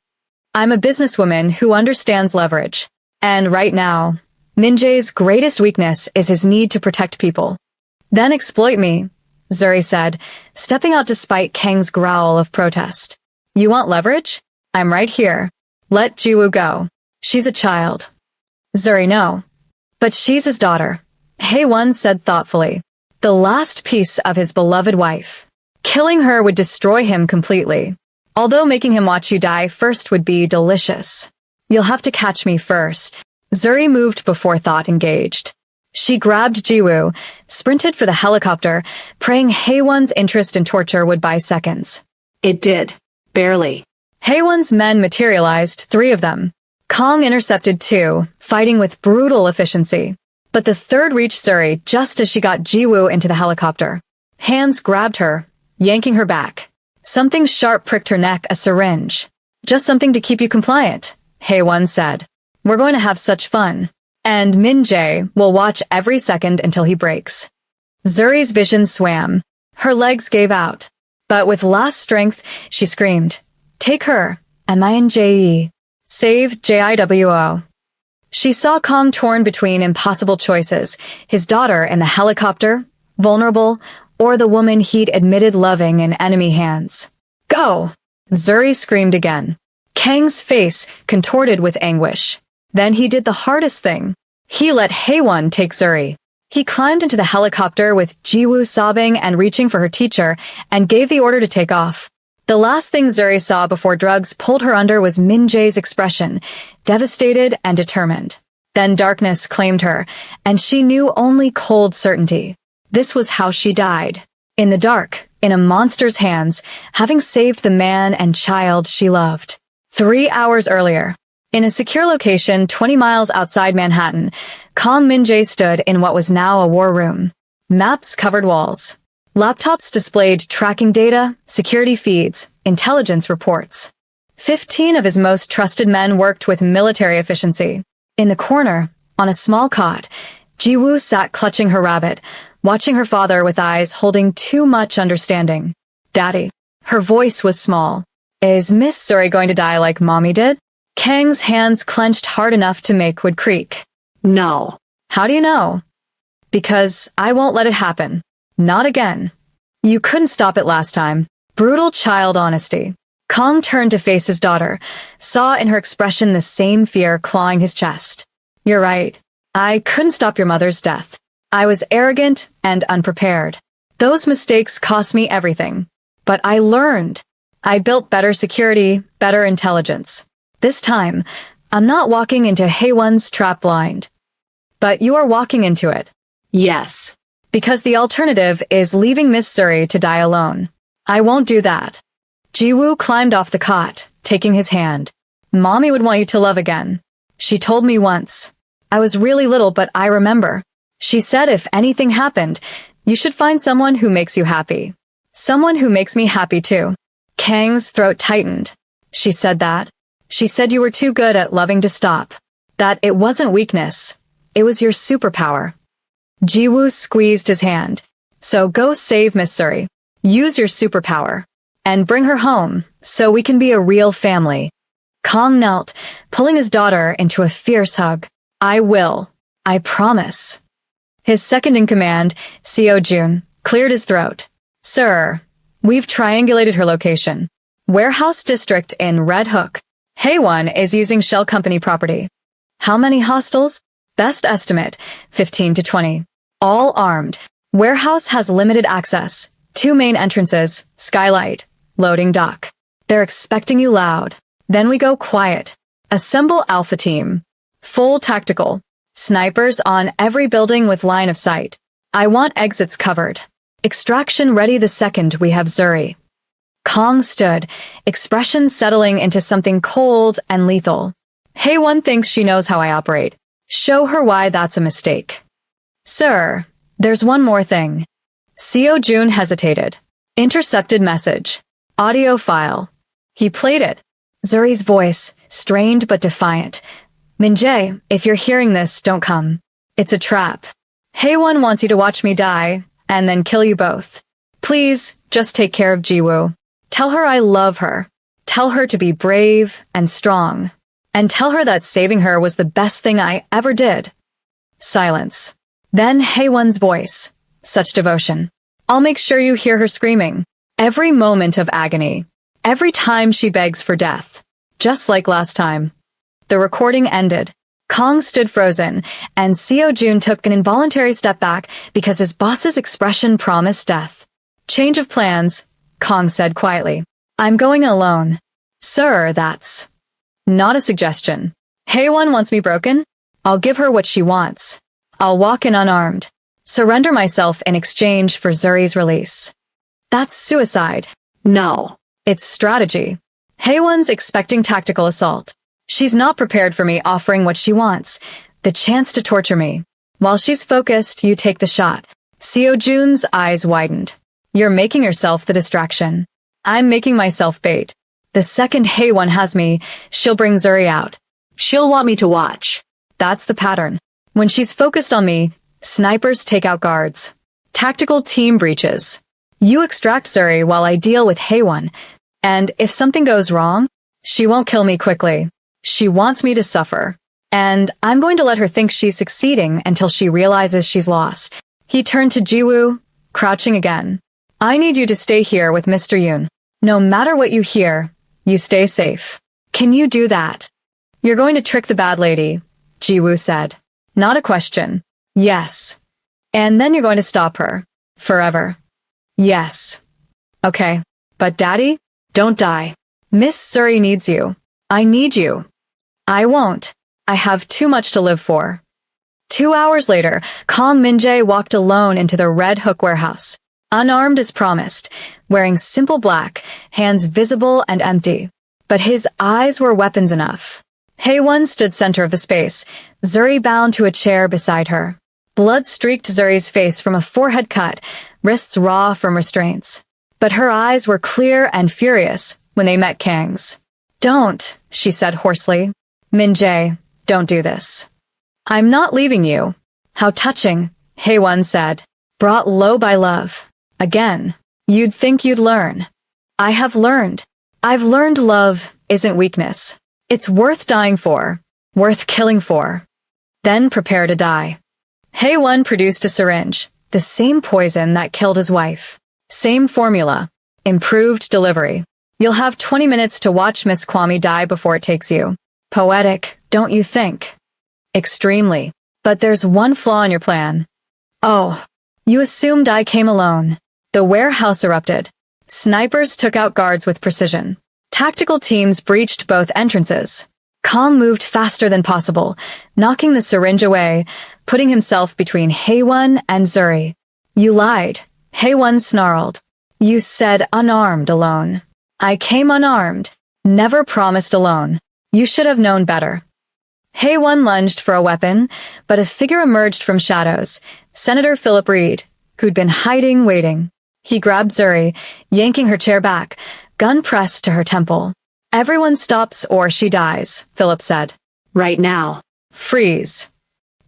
I'm a businesswoman who understands leverage. And right now, Min Jae's greatest weakness is his need to protect people. Then exploit me, Zuri said, stepping out despite Kang's growl of protest. You want leverage? I'm right here. Let Jiwoo go. She's a child. Zuri, no. But she's his daughter, Haewon said thoughtfully. The last piece of his beloved wife. Killing her would destroy him completely. Although making him watch you die first would be delicious. You'll have to catch me first. Zuri moved before thought engaged. She grabbed Jiwoo, sprinted for the helicopter, praying Haewon's interest in torture would buy seconds. It did. Barely. Haewon's men materialized, 3 of them. Kong intercepted 2, fighting with brutal efficiency. But the third reached Zuri just as she got Jiwoo into the helicopter. Hands grabbed her, yanking her back. Something sharp pricked her neck, a syringe. Just something to keep you compliant, Haewon said. We're going to have such fun. And Min Jae will watch every second until he breaks. Zuri's vision swam. Her legs gave out. But with last strength, she screamed, Take her, M-I-N-J-E. Save Jiwo. She saw Kong torn between impossible choices, his daughter in the helicopter, vulnerable, or the woman he'd admitted loving in enemy hands. Go! Zuri screamed again. Kang's face contorted with anguish. Then he did the hardest thing. He let Haewon take Zuri. He climbed into the helicopter with Jiwoo sobbing and reaching for her teacher and gave the order to take off. The last thing Zuri saw before drugs pulled her under was Min Jae's expression, devastated and determined. Then darkness claimed her, and she knew only cold certainty. This was how she died. In the dark, in a monster's hands, having saved the man and child she loved. 3 hours earlier, in a secure location 20 miles outside Manhattan, Kang Min-jae stood in what was now a war room. Maps covered walls. Laptops displayed tracking data, security feeds, intelligence reports. 15 of his most trusted men worked with military efficiency. In the corner, on a small cot, Jiwoo sat clutching her rabbit, watching her father with eyes holding too much understanding. Daddy. Her voice was small. Is Miss Zuri going to die like Mommy did? Kang's hands clenched hard enough to make wood creak. No. How do you know? Because I won't let it happen. Not again. You couldn't stop it last time. Brutal child honesty. Kang turned to face his daughter, saw in her expression the same fear clawing his chest. You're right. I couldn't stop your mother's death. I was arrogant and unprepared. Those mistakes cost me everything. But I learned. I built better security, better intelligence. This time, I'm not walking into Haewon's trap blind. But you are walking into it. Yes. Because the alternative is leaving Miss Zuri to die alone. I won't do that. Jiwoo climbed off the cot, taking his hand. Mommy would want you to love again. She told me once. I was really little, but I remember. She said if anything happened, you should find someone who makes you happy. Someone who makes me happy too. Kang's throat tightened. She said that. She said you were too good at loving to stop. That it wasn't weakness. It was your superpower. Jiwoo squeezed his hand. So go save Miss Zuri. Use your superpower. And bring her home, so we can be a real family. Kang knelt, pulling his daughter into a fierce hug. I will. I promise. His second-in-command, Seo-jun, cleared his throat. Sir, we've triangulated her location. Warehouse district in Red Hook. Haewon is using shell company property. How many hostiles? Best estimate, 15 to 20. All armed. Warehouse has limited access. 2 main entrances, skylight, loading dock. They're expecting you loud. Then we go quiet. Assemble Alpha Team. Full tactical. Snipers on every building with line of sight. I want exits covered. Extraction ready the second we have Zuri. Kang stood, expression settling into something cold and lethal. Haewon thinks she knows how I operate. Show her why that's a mistake. Sir, there's one more thing. Seo-jun hesitated. Intercepted message. Audio file. He played it. Zuri's voice, strained but defiant. Min-jae, if you're hearing this, don't come. It's a trap. Haewon wants you to watch me die, and then kill you both. Please, just take care of Jiwoo. Tell her I love her. Tell her to be brave and strong. And tell her that saving her was the best thing I ever did. Silence. Then Haewon's voice. Such devotion. I'll make sure you hear her screaming. Every moment of agony. Every time she begs for death. Just like last time. The recording ended. Kang stood frozen, and Seo-jun took an involuntary step back because his boss's expression promised death. Change of plans, Kang said quietly. I'm going alone. Sir, that's not a suggestion. Haewon wants me broken? I'll give her what she wants. I'll walk in unarmed. Surrender myself in exchange for Zuri's release. That's suicide. No. It's strategy. Haewon's expecting tactical assault. She's not prepared for me offering what she wants, the chance to torture me. While she's focused, you take the shot. Seo-jun's eyes widened. You're making yourself the distraction. I'm making myself bait. The second Haewon has me, she'll bring Zuri out. She'll want me to watch. That's the pattern. When she's focused on me, snipers take out guards. Tactical team breaches. You extract Zuri while I deal with Haewon. And if something goes wrong, she won't kill me quickly. She wants me to suffer. And I'm going to let her think she's succeeding until she realizes she's lost. He turned to Jiwoo, crouching again. I need you to stay here with Mr. Yoon. No matter what you hear, you stay safe. Can you do that? You're going to trick the bad lady, Jiwoo said. Not a question. Yes. And then you're going to stop her. Forever. Yes. Okay. But Daddy, don't die. Miss Suri needs you. I need you. I won't. I have too much to live for. 2 hours later, Kong Min-jae walked alone into the Red Hook warehouse. Unarmed as promised, wearing simple black, hands visible and empty. But his eyes were weapons enough. Haewon stood center of the space, Zuri bound to a chair beside her. Blood streaked Zuri's face from a forehead cut, wrists raw from restraints. But her eyes were clear and furious when they met Kang's. Don't, she said hoarsely. Min-jae, don't do this. I'm not leaving you. How touching, Haewon said. Brought low by love. Again. You'd think you'd learn. I have learned. I've learned love isn't weakness. It's worth dying for. Worth killing for. Then prepare to die. Haewon produced a syringe, the same poison that killed his wife. Same formula. Improved delivery. You'll have 20 minutes to watch Miss Kwame die before it takes you. Poetic, don't you think? Extremely. But there's one flaw in your plan. Oh, you assumed I came alone. The warehouse erupted. Snipers took out guards with precision. Tactical teams breached both entrances. Kong moved faster than possible, knocking the syringe away, putting himself between Haewon and Zuri. You lied. Haewon snarled. You said unarmed alone. I came unarmed. Never promised alone. You should have known better. Haewon lunged for a weapon, but a figure emerged from shadows, Senator Philip Reed, who'd been hiding, waiting. He grabbed Zuri, yanking her chair back, gun pressed to her temple. Everyone stops or she dies, Philip said. Right now. Freeze.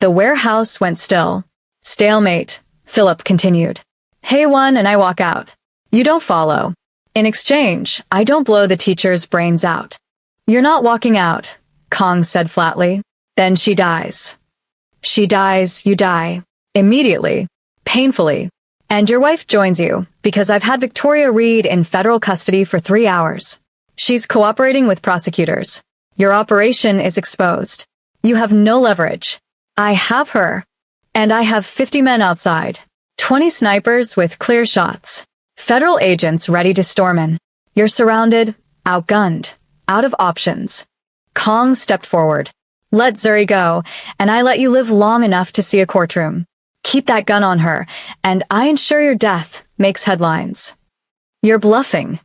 The warehouse went still. Stalemate, Philip continued. Haewon and I walk out. You don't follow. In exchange, I don't blow the teacher's brains out. You're not walking out, Kong said flatly. Then she dies. She dies, you die. Immediately. Painfully. And your wife joins you, because I've had Victoria Reed in federal custody for 3 hours. She's cooperating with prosecutors. Your operation is exposed. You have no leverage. I have her. And I have 50 men outside. 20 snipers with clear shots. Federal agents ready to storm in. You're surrounded, outgunned, out of options. Kong stepped forward. Let Zuri go, and I let you live long enough to see a courtroom. Keep that gun on her, and I ensure your death makes headlines. You're bluffing.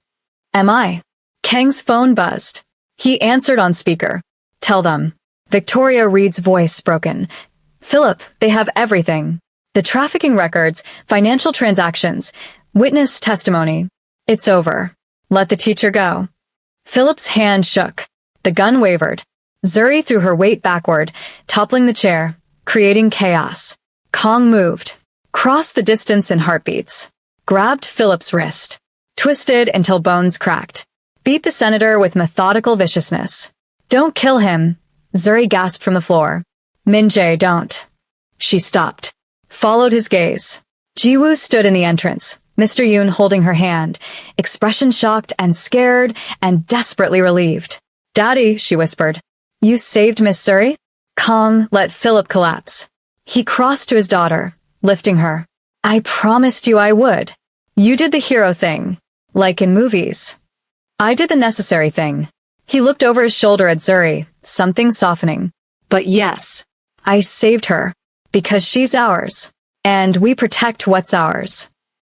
Am I? Kang's phone buzzed. He answered on speaker. Tell them. Victoria Reed's voice broken. Philip, they have everything. The trafficking records, financial transactions, witness testimony. It's over. Let the teacher go. Philip's hand shook. The gun wavered. Zuri threw her weight backward, toppling the chair, creating chaos. Kong moved, crossed the distance in heartbeats, grabbed Philip's wrist, twisted until bones cracked, beat the senator with methodical viciousness. Don't kill him, Zuri gasped from the floor. Min-jae, don't. She stopped, followed his gaze. Jiwoo stood in the entrance, Mr. Yoon holding her hand, expression shocked and scared and desperately relieved. Daddy, she whispered. You saved Miss Zuri? Kong let Philip collapse. He crossed to his daughter, lifting her. I promised you I would. You did the hero thing, like in movies. I did the necessary thing. He looked over his shoulder at Zuri, something softening. But yes, I saved her, because she's ours, and we protect what's ours.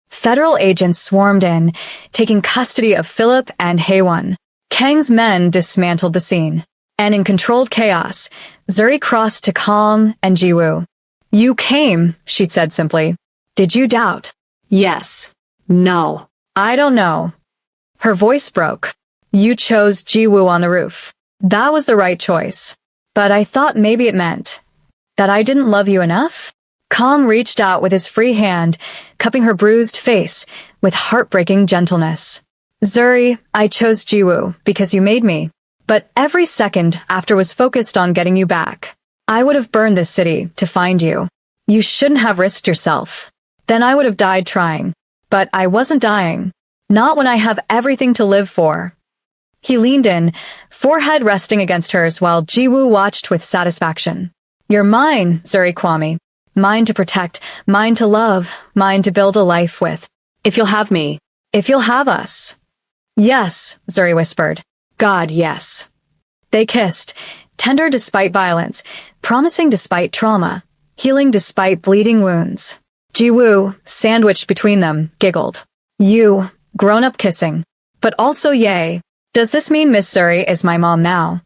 Federal agents swarmed in, taking custody of Philip and Haewon. Kang's men dismantled the scene, and in controlled chaos, Zuri crossed to Kong and Jiwoo. You came, she said simply. Did you doubt? Yes. No. I don't know. Her voice broke. You chose Jiwoo on the roof. That was the right choice. But I thought maybe it meant that I didn't love you enough? Kong reached out with his free hand, cupping her bruised face with heartbreaking gentleness. Zuri, I chose Jiwoo because you made me. But every second after was focused on getting you back. I would have burned this city to find you. You shouldn't have risked yourself. Then I would have died trying. But I wasn't dying. Not when I have everything to live for. He leaned in, forehead resting against hers while Jiwoo watched with satisfaction. You're mine, Zuri Kwame. Mine to protect, mine to love, mine to build a life with. If you'll have me. If you'll have us. Yes, Zuri whispered. God, yes. They kissed, tender despite violence, promising despite trauma, healing despite bleeding wounds. Jiwoo, sandwiched between them, giggled. You, grown-up kissing. But also yay. Does this mean Miss Zuri is my mom now?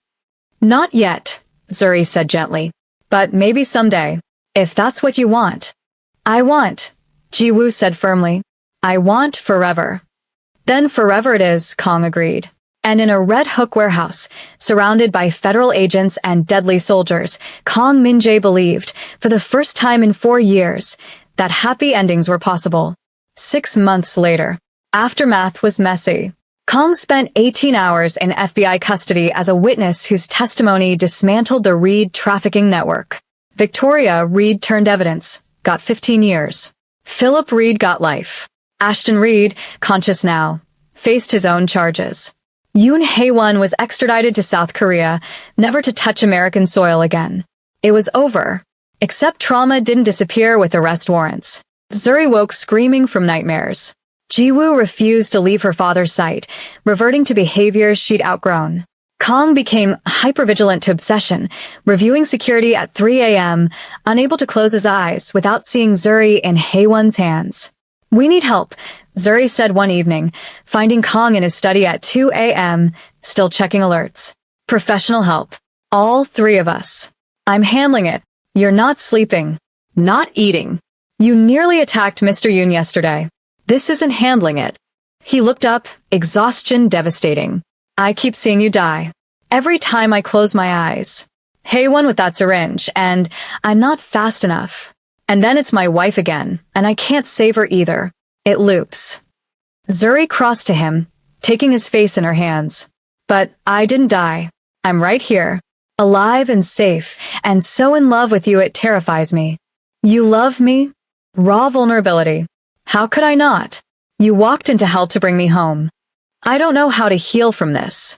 Not yet, Zuri said gently. But maybe someday, if that's what you want. I want, Jiwoo said firmly. I want forever. Then forever it is, Kong agreed. And in a Red Hook warehouse, surrounded by federal agents and deadly soldiers, Kong Min-jae believed, for the first time in 4 years, that happy endings were possible. 6 months later, aftermath was messy. Kong spent 18 hours in FBI custody as a witness whose testimony dismantled the Reed trafficking network. Victoria Reed turned evidence, got 15 years. Philip Reed got life. Ashton Reed, conscious now, faced his own charges. Yoon Hae-won was extradited to South Korea, never to touch American soil again. It was over. Except trauma didn't disappear with arrest warrants. Zuri woke screaming from nightmares. Jiwoo refused to leave her father's sight, reverting to behaviors she'd outgrown. Kong became hypervigilant to obsession, reviewing security at 3 a.m., unable to close his eyes without seeing Zuri in Hae-won's hands. We need help, Zuri said one evening, finding Kong in his study at 2 a.m., still checking alerts. Professional help. All 3 of us. I'm handling it. You're not sleeping. Not eating. You nearly attacked Mr. Yoon yesterday. This isn't handling it. He looked up, exhaustion devastating. I keep seeing you die. Every time I close my eyes. Hae-won with that syringe, and I'm not fast enough. And then it's my wife again, and I can't save her either. It loops. Zuri crossed to him, taking his face in her hands. But I didn't die. I'm right here, alive and safe, and so in love with you it terrifies me. You love me? Raw vulnerability. How could I not? You walked into hell to bring me home. I don't know how to heal from this.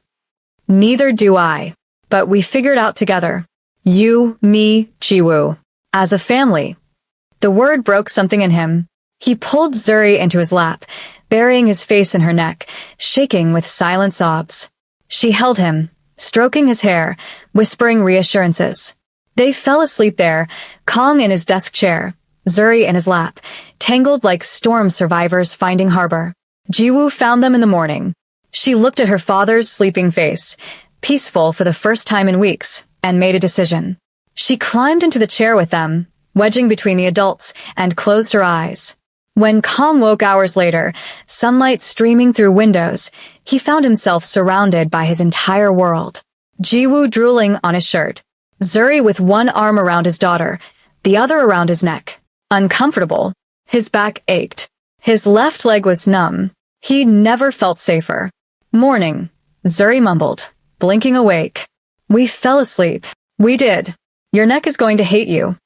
Neither do I. But we figured out together. You, me, Jiwoo. As a family. The word broke something in him. He pulled Zuri into his lap, burying his face in her neck, shaking with silent sobs. She held him, stroking his hair, whispering reassurances. They fell asleep there, Kong in his desk chair, Zuri in his lap, tangled like storm survivors finding harbor. Jiwoo found them in the morning. She looked at her father's sleeping face, peaceful for the first time in weeks, and made a decision. She climbed into the chair with them, wedging between the adults, and closed her eyes. When Kong woke hours later, sunlight streaming through windows, he found himself surrounded by his entire world. Jiwoo drooling on his shirt, Zuri with one arm around his daughter, the other around his neck. Uncomfortable. His back ached. His left leg was numb. He'd never felt safer. Morning, Zuri mumbled, blinking awake. We fell asleep. We did. Your neck is going to hate you.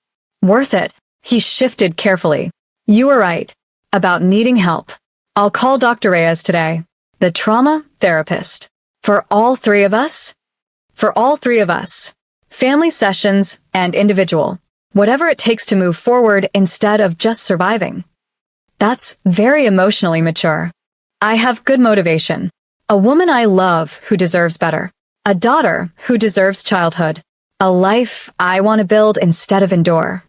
Worth it. He shifted carefully. You were right. About needing help. I'll call Dr. Reyes today. The trauma therapist. For all 3 of us? For all 3 of us. Family sessions and individual. Whatever it takes to move forward instead of just surviving. That's very emotionally mature. I have good motivation. A woman I love who deserves better. A daughter who deserves childhood. A life I want to build instead of endure.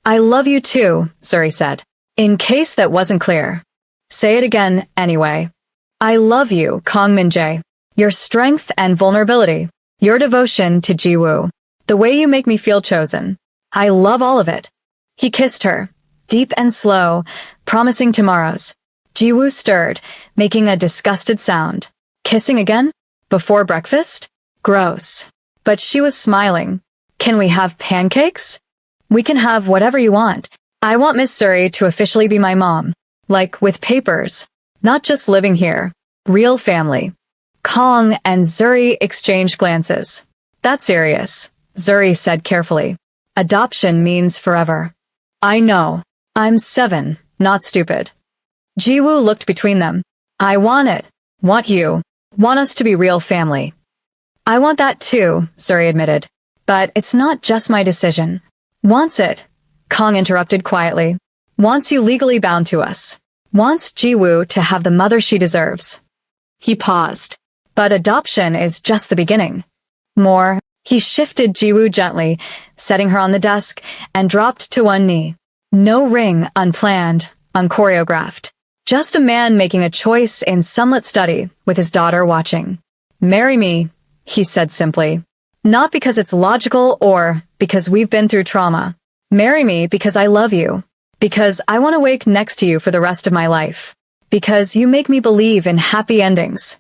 I love you too, Zuri said. In case that wasn't clear. Say it again anyway. I love you, Kong Min-jae. Your strength and vulnerability. Your devotion to Jiwoo. The way you make me feel chosen. I love all of it. He kissed her, deep and slow, promising tomorrows. Jiwoo stirred, making a disgusted sound. Kissing again? Before breakfast? Gross. But she was smiling. Can we have pancakes? We can have whatever you want. I want Miss Zuri to officially be my mom. Like, with papers. Not just living here. Real family. Kong and Zuri exchanged glances. That's serious, Zuri said carefully. Adoption means forever. I know. I'm 7, not stupid. Jiwoo looked between them. I want it. Want you. want us to be real family. I want that too, Zuri admitted. But it's not just my decision. Wants it, Kong interrupted quietly. Wants you legally bound to us. Wants Jiwoo to have the mother she deserves. He paused. But adoption is just the beginning. More, he shifted Jiwoo gently, setting her on the desk, and dropped to one knee. No ring, unplanned, unchoreographed. Just a man making a choice in sunlit study, with his daughter watching. Marry me, he said simply. Not because it's logical or because we've been through trauma. Marry me because I love you. Because I want to wake next to you for the rest of my life. Because you make me believe in happy endings.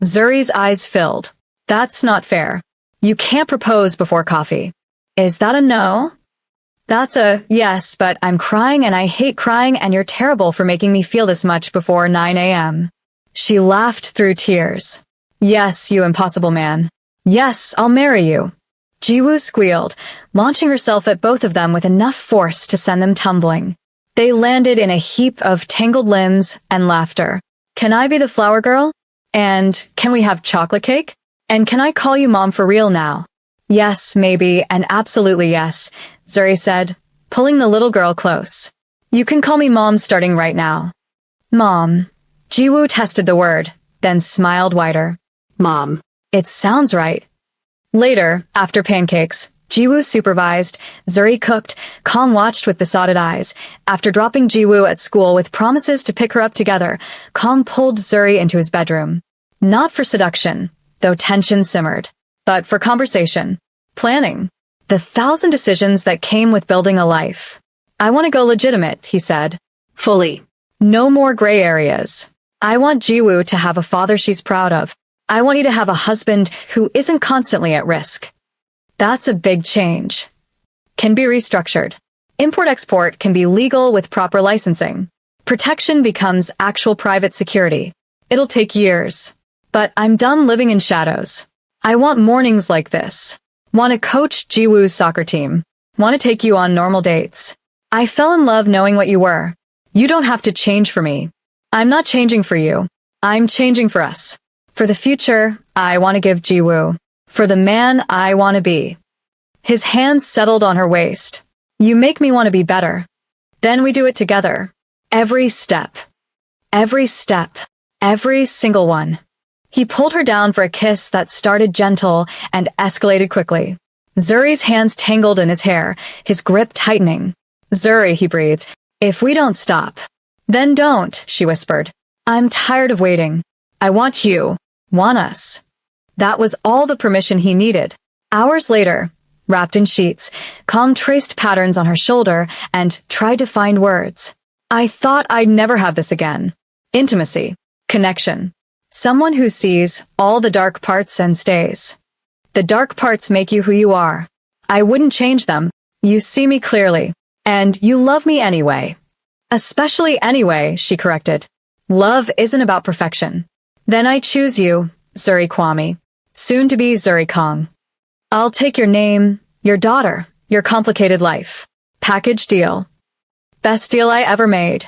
Zuri's eyes filled. That's not fair. You can't propose before coffee. Is that a no? That's a yes, but I'm crying and I hate crying and you're terrible for making me feel this much before 9 a.m. She laughed through tears. Yes, you impossible man. Yes, I'll marry you. Jiwoo squealed, launching herself at both of them with enough force to send them tumbling. They landed in a heap of tangled limbs and laughter. Can I be the flower girl? And can we have chocolate cake? And can I call you mom for real now? Yes, maybe, and absolutely yes, Zuri said, pulling the little girl close. You can call me mom starting right now. Mom. Jiwoo tested the word, then smiled wider. Mom. It sounds right. Later, after pancakes, Jiwoo supervised, Zuri cooked, Kong watched with besotted eyes. After dropping Jiwoo at school with promises to pick her up together, Kong pulled Zuri into his bedroom. Not for seduction, though tension simmered, but for conversation. Planning. The 1,000 decisions that came with building a life. I want to go legitimate, he said. Fully. No more gray areas. I want Jiwoo to have a father she's proud of. I want you to have a husband who isn't constantly at risk. That's a big change. Can be restructured. Import-export can be legal with proper licensing. Protection becomes actual private security. It'll take years. But I'm done living in shadows. I want mornings like this. Want to coach Jiwoo's soccer team. Want to take you on normal dates. I fell in love knowing what you were. You don't have to change for me. I'm not changing for you. I'm changing for us. For the future, I want to give Jiwoo. For the man I want to be. His hands settled on her waist. You make me want to be better. Then we do it together. Every step. Every step. Every single one. He pulled her down for a kiss that started gentle and escalated quickly. Zuri's hands tangled in his hair, his grip tightening. Zuri, he breathed. If we don't stop. Then don't, she whispered. I'm tired of waiting. I want you. Want us. That was all the permission he needed. Hours later, wrapped in sheets, Kong traced patterns on her shoulder and tried to find words. I thought I'd never have this again. Intimacy. Connection. Someone who sees all the dark parts and stays. The dark parts make you who you are. I wouldn't change them. You see me clearly. And you love me anyway. Especially anyway, she corrected. Love isn't about perfection. Then I choose you, Zuri Kwame. Soon to be Zuri Kong. I'll take your name, your daughter, your complicated life. Package deal. Best deal I ever made.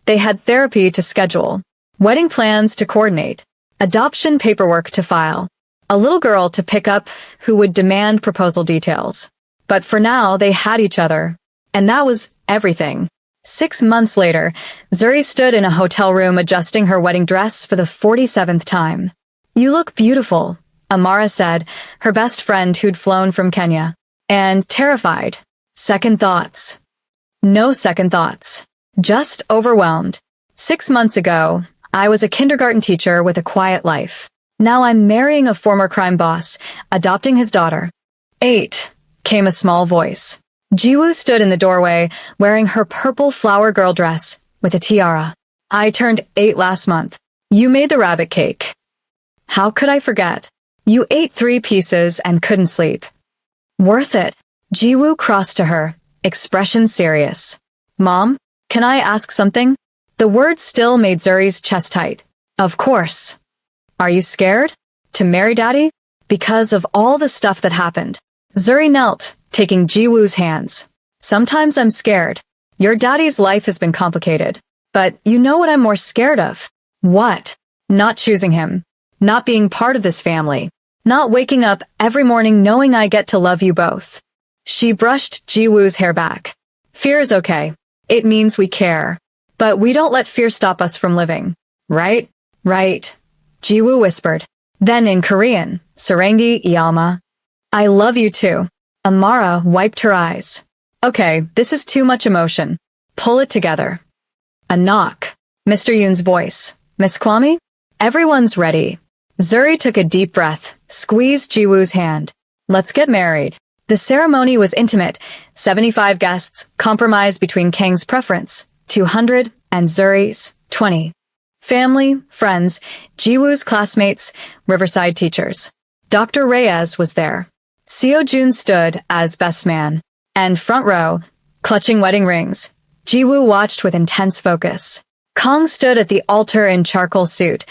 They had therapy to schedule. Wedding plans to coordinate. Adoption paperwork to file. A little girl to pick up who would demand proposal details. But for now, they had each other. And that was everything. 6 months later, Zuri stood in a hotel room adjusting her wedding dress for the 47th time. You look beautiful, Amara said, her best friend who'd flown from Kenya. And terrified. Second thoughts. No second thoughts. Just overwhelmed. 6 months ago, I was a kindergarten teacher with a quiet life. Now I'm marrying a former crime boss, adopting his daughter. 8, came a small voice. Jiwoo stood in the doorway, wearing her purple flower girl dress, with a tiara. I turned 8 last month. You made the rabbit cake. How could I forget? You ate 3 pieces and couldn't sleep. Worth it. Jiwoo crossed to her, expression serious. Mom, can I ask something? The words still made Zuri's chest tight. Of course. Are you scared? To marry Daddy? Because of all the stuff that happened. Zuri knelt, taking Jiwoo's hands. Sometimes I'm scared. Your daddy's life has been complicated. But you know what I'm more scared of? What? Not choosing him. not being part of this family, not waking up every morning knowing I get to love you both. She brushed Jiwoo's hair back. Fear is okay. It means we care. But we don't let fear stop us from living. Right? Right. Jiwoo whispered. Then in Korean, Sarangi Ialma. I love you too. Amara wiped her eyes. Okay, this is too much emotion. Pull it together. A knock. Mr. Yoon's voice. Miss Kwame? Everyone's ready. Zuri took a deep breath, squeezed Jiwoo's hand. Let's get married. The ceremony was intimate. 75 guests, compromise between Kang's preference, 200, and Zuri's, 20. Family, friends, Jiwoo's classmates, Riverside teachers. Dr. Reyes was there. Seo Jun stood as best man. And front row, clutching wedding rings, Jiwoo watched with intense focus. Kang stood at the altar in charcoal suit,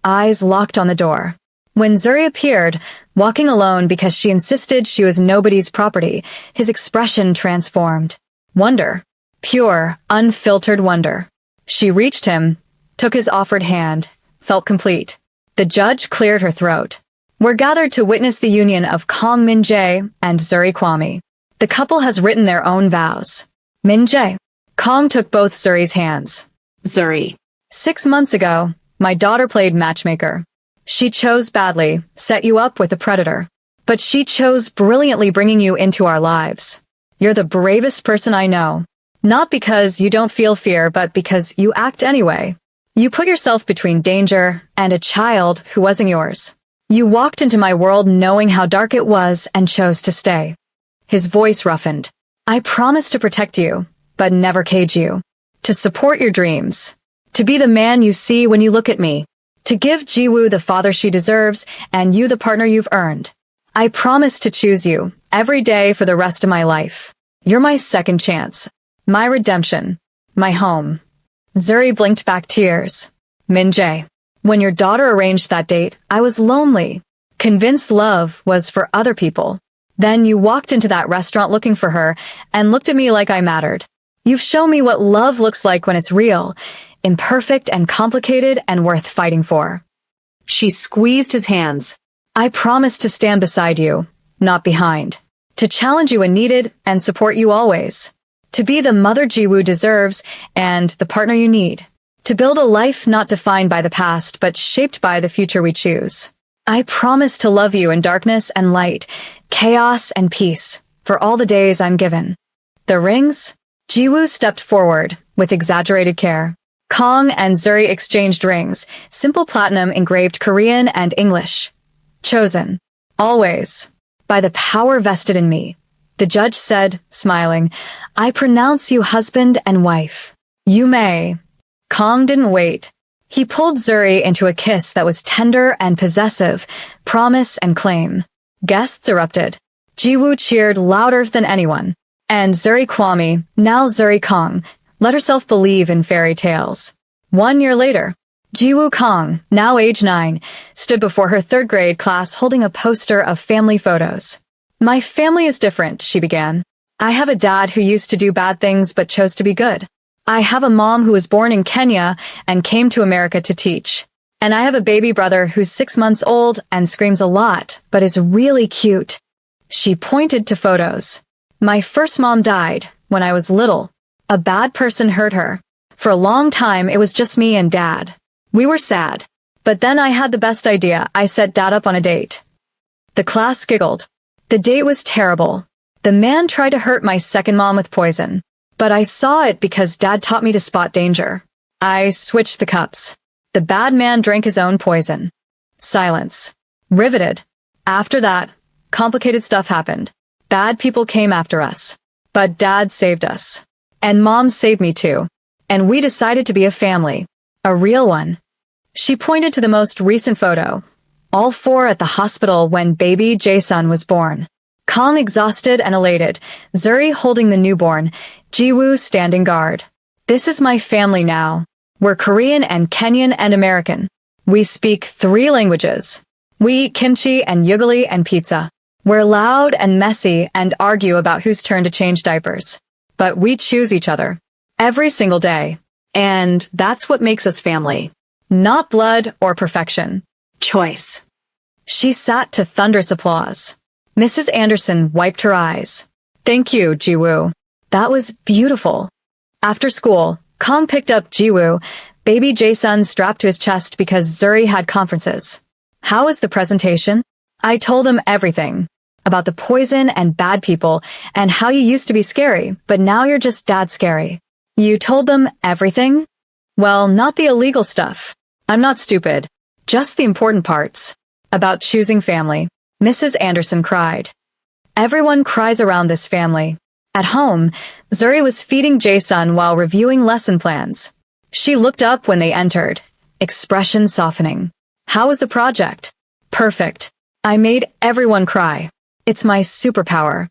eyes locked on the door. When Zuri appeared, walking alone because she insisted she was nobody's property, his expression transformed. Wonder. Pure, unfiltered wonder. She reached him, took his offered hand, felt complete. The judge cleared her throat. We're gathered to witness the union of Kang Min-jae and Zuri Kwame. The couple has written their own vows. Min-jae. Kang took both Zuri's hands. Zuri. 6 months ago, my daughter played matchmaker. She chose badly, set you up with a predator. But she chose brilliantly, bringing you into our lives. You're the bravest person I know. Not because you don't feel fear, but because you act anyway. You put yourself between danger and a child who wasn't yours. You walked into my world knowing how dark it was and chose to stay. His voice roughened. I promise to protect you, but never cage you. To support your dreams. To be the man you see when you look at me. To give Jiwoo the father she deserves and you the partner you've earned. I promise to choose you every day for the rest of my life. You're my second chance. My redemption. My home. Zuri blinked back tears. Min-jae. When your daughter arranged that date, I was lonely. Convinced love was for other people. Then you walked into that restaurant looking for her and looked at me like I mattered. You've shown me what love looks like when it's real, imperfect and complicated and worth fighting for. She squeezed his hands. I promise to stand beside you, not behind. To challenge you when needed and support you always. To be the mother Jiwoo deserves and the partner you need. To build a life not defined by the past but shaped by the future we choose. I promise to love you in darkness and light, chaos and peace, for all the days I'm given. The rings? Jiwoo stepped forward, with exaggerated care. Kang and Zuri exchanged rings, simple platinum engraved Korean and English. Chosen. Always. By the power vested in me. The judge said, smiling, I pronounce you husband and wife. You may. Kang didn't wait. He pulled Zuri into a kiss that was tender and possessive, promise and claim. Guests erupted. Jiwoo cheered louder than anyone. And Zuri Kwame, now Zuri Kang, let herself believe in fairy tales. 1 year later, Jiwoo Kang, now age 9, stood before her 3rd grade class holding a poster of family photos. My family is different, she began. I have a dad who used to do bad things but chose to be good. I have a mom who was born in Kenya and came to America to teach. And I have a baby brother who's 6 months old and screams a lot, but is really cute. She pointed to photos. My first mom died when I was little. A bad person hurt her. For a long time, it was just me and Dad. We were sad. But then I had the best idea. I set Dad up on a date. The class giggled. The date was terrible. The man tried to hurt my second mom with poison. But I saw it because Dad taught me to spot danger. I switched the cups. The bad man drank his own poison. Silence. Riveted. After that, complicated stuff happened. Bad people came after us. But Dad saved us. And Mom saved me too. And we decided to be a family. A real one. She pointed to the most recent photo. All 4 at the hospital when baby Jason was born. Kang exhausted and elated, Zuri holding the newborn, Jiwoo standing guard. This is my family now. We're Korean and Kenyan and American. We speak 3 languages. We eat kimchi and yugali and pizza. We're loud and messy and argue about whose turn to change diapers. But we choose each other. Every single day. And that's what makes us family. Not blood or perfection. Choice. She sat to thunderous applause. Mrs. Anderson wiped her eyes. Thank you, Jiwoo. That was beautiful. After school, Kong picked up Jiwoo, baby Jae-sun strapped to his chest because Zuri had conferences. How was the presentation? I told him everything. About the poison and bad people and how you used to be scary, but now you're just dad scary. You told them everything? Well, not the illegal stuff. I'm not stupid. Just the important parts. About choosing family. Mrs. Anderson cried. Everyone cries around this family. At home, Zuri was feeding Jae-sun while reviewing lesson plans. She looked up when they entered, expression softening. How was the project? Perfect. I made everyone cry. It's my superpower.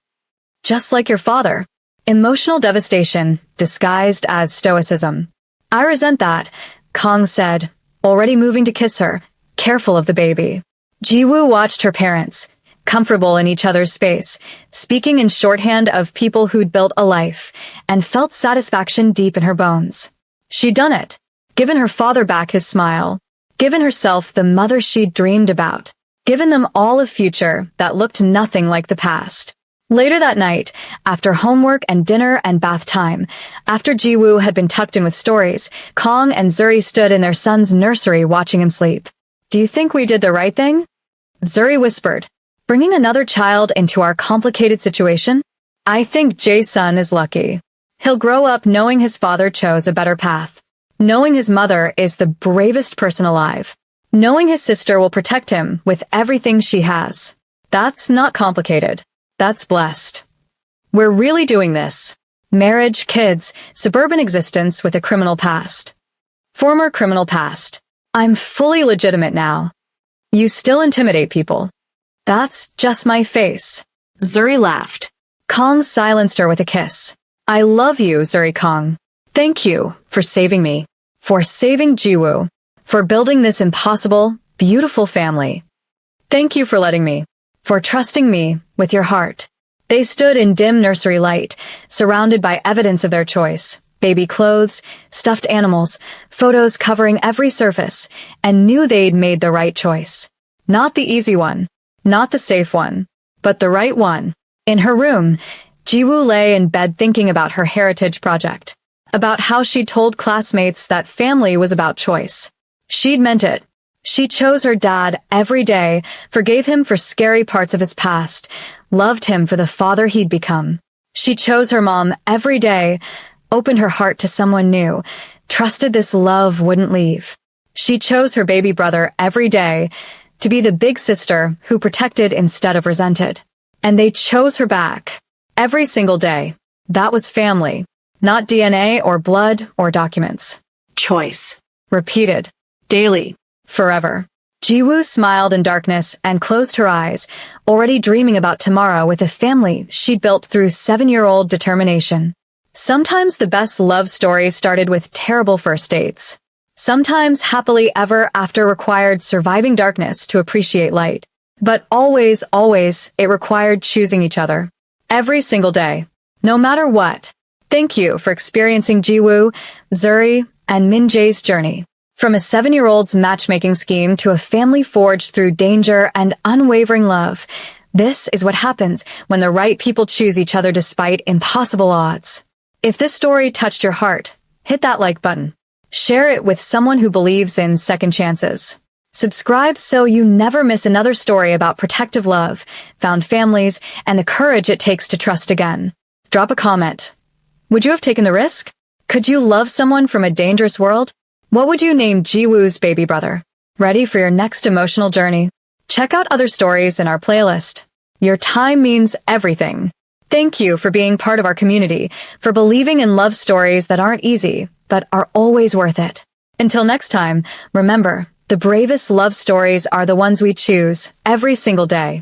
Just like your father. Emotional devastation, disguised as stoicism. I resent that, Kong said, already moving to kiss her, careful of the baby. Jiwoo watched her parents, comfortable in each other's space, speaking in shorthand of people who'd built a life, and felt satisfaction deep in her bones. She'd done it, given her father back his smile, given herself the mother she'd dreamed about, given them all a future that looked nothing like the past. Later that night, after homework and dinner and bath time, after Jiwoo had been tucked in with stories, Kong and Zuri stood in their son's nursery watching him sleep. Do you think we did the right thing? Zuri whispered, bringing another child into our complicated situation? I think Jae-sun is lucky. He'll grow up knowing his father chose a better path, knowing his mother is the bravest person alive, knowing his sister will protect him with everything she has. That's not complicated. That's blessed. We're really doing this. Marriage, kids, suburban existence with a criminal past. Former criminal past. I'm fully legitimate now. You still intimidate people. That's just my face. Zuri laughed. Kong silenced her with a kiss. I love you, Zuri Kong. Thank you for saving me. For saving Jiwoo. For building this impossible, beautiful family. Thank you for letting me. For trusting me with your heart. They stood in dim nursery light, surrounded by evidence of their choice. Baby clothes, stuffed animals, photos covering every surface, and knew they'd made the right choice. Not the easy one, not the safe one, but the right one. In her room, Jiwoo lay in bed thinking about her heritage project, about how she'd told classmates that family was about choice. She'd meant it. She chose her dad every day, forgave him for scary parts of his past, loved him for the father he'd become. She chose her mom every day, opened her heart to someone new, trusted this love wouldn't leave. She chose her baby brother every day to be the big sister who protected instead of resented. And they chose her back every single day. That was family, not DNA or blood or documents. Choice. Repeated. Daily. Forever. Jiwoo smiled in darkness and closed her eyes, already dreaming about tomorrow with a family she'd built through 7-year-old determination. Sometimes the best love stories started with terrible first dates. Sometimes happily ever after required surviving darkness to appreciate light. But always, always, it required choosing each other. Every single day. No matter what. Thank you for experiencing Jiwoo, Zuri, and Min Jae's journey. From a 7-year-old's matchmaking scheme to a family forged through danger and unwavering love. This is what happens when the right people choose each other despite impossible odds. If this story touched your heart, hit that like button. Share it with someone who believes in second chances. Subscribe so you never miss another story about protective love, found families, and the courage it takes to trust again. Drop a comment. Would you have taken the risk? Could you love someone from a dangerous world? What would you name Jiwoo's baby brother? Ready for your next emotional journey? Check out other stories in our playlist. Your time means everything. Thank you for being part of our community, for believing in love stories that aren't easy, but are always worth it. Until next time, remember, the bravest love stories are the ones we choose every single day.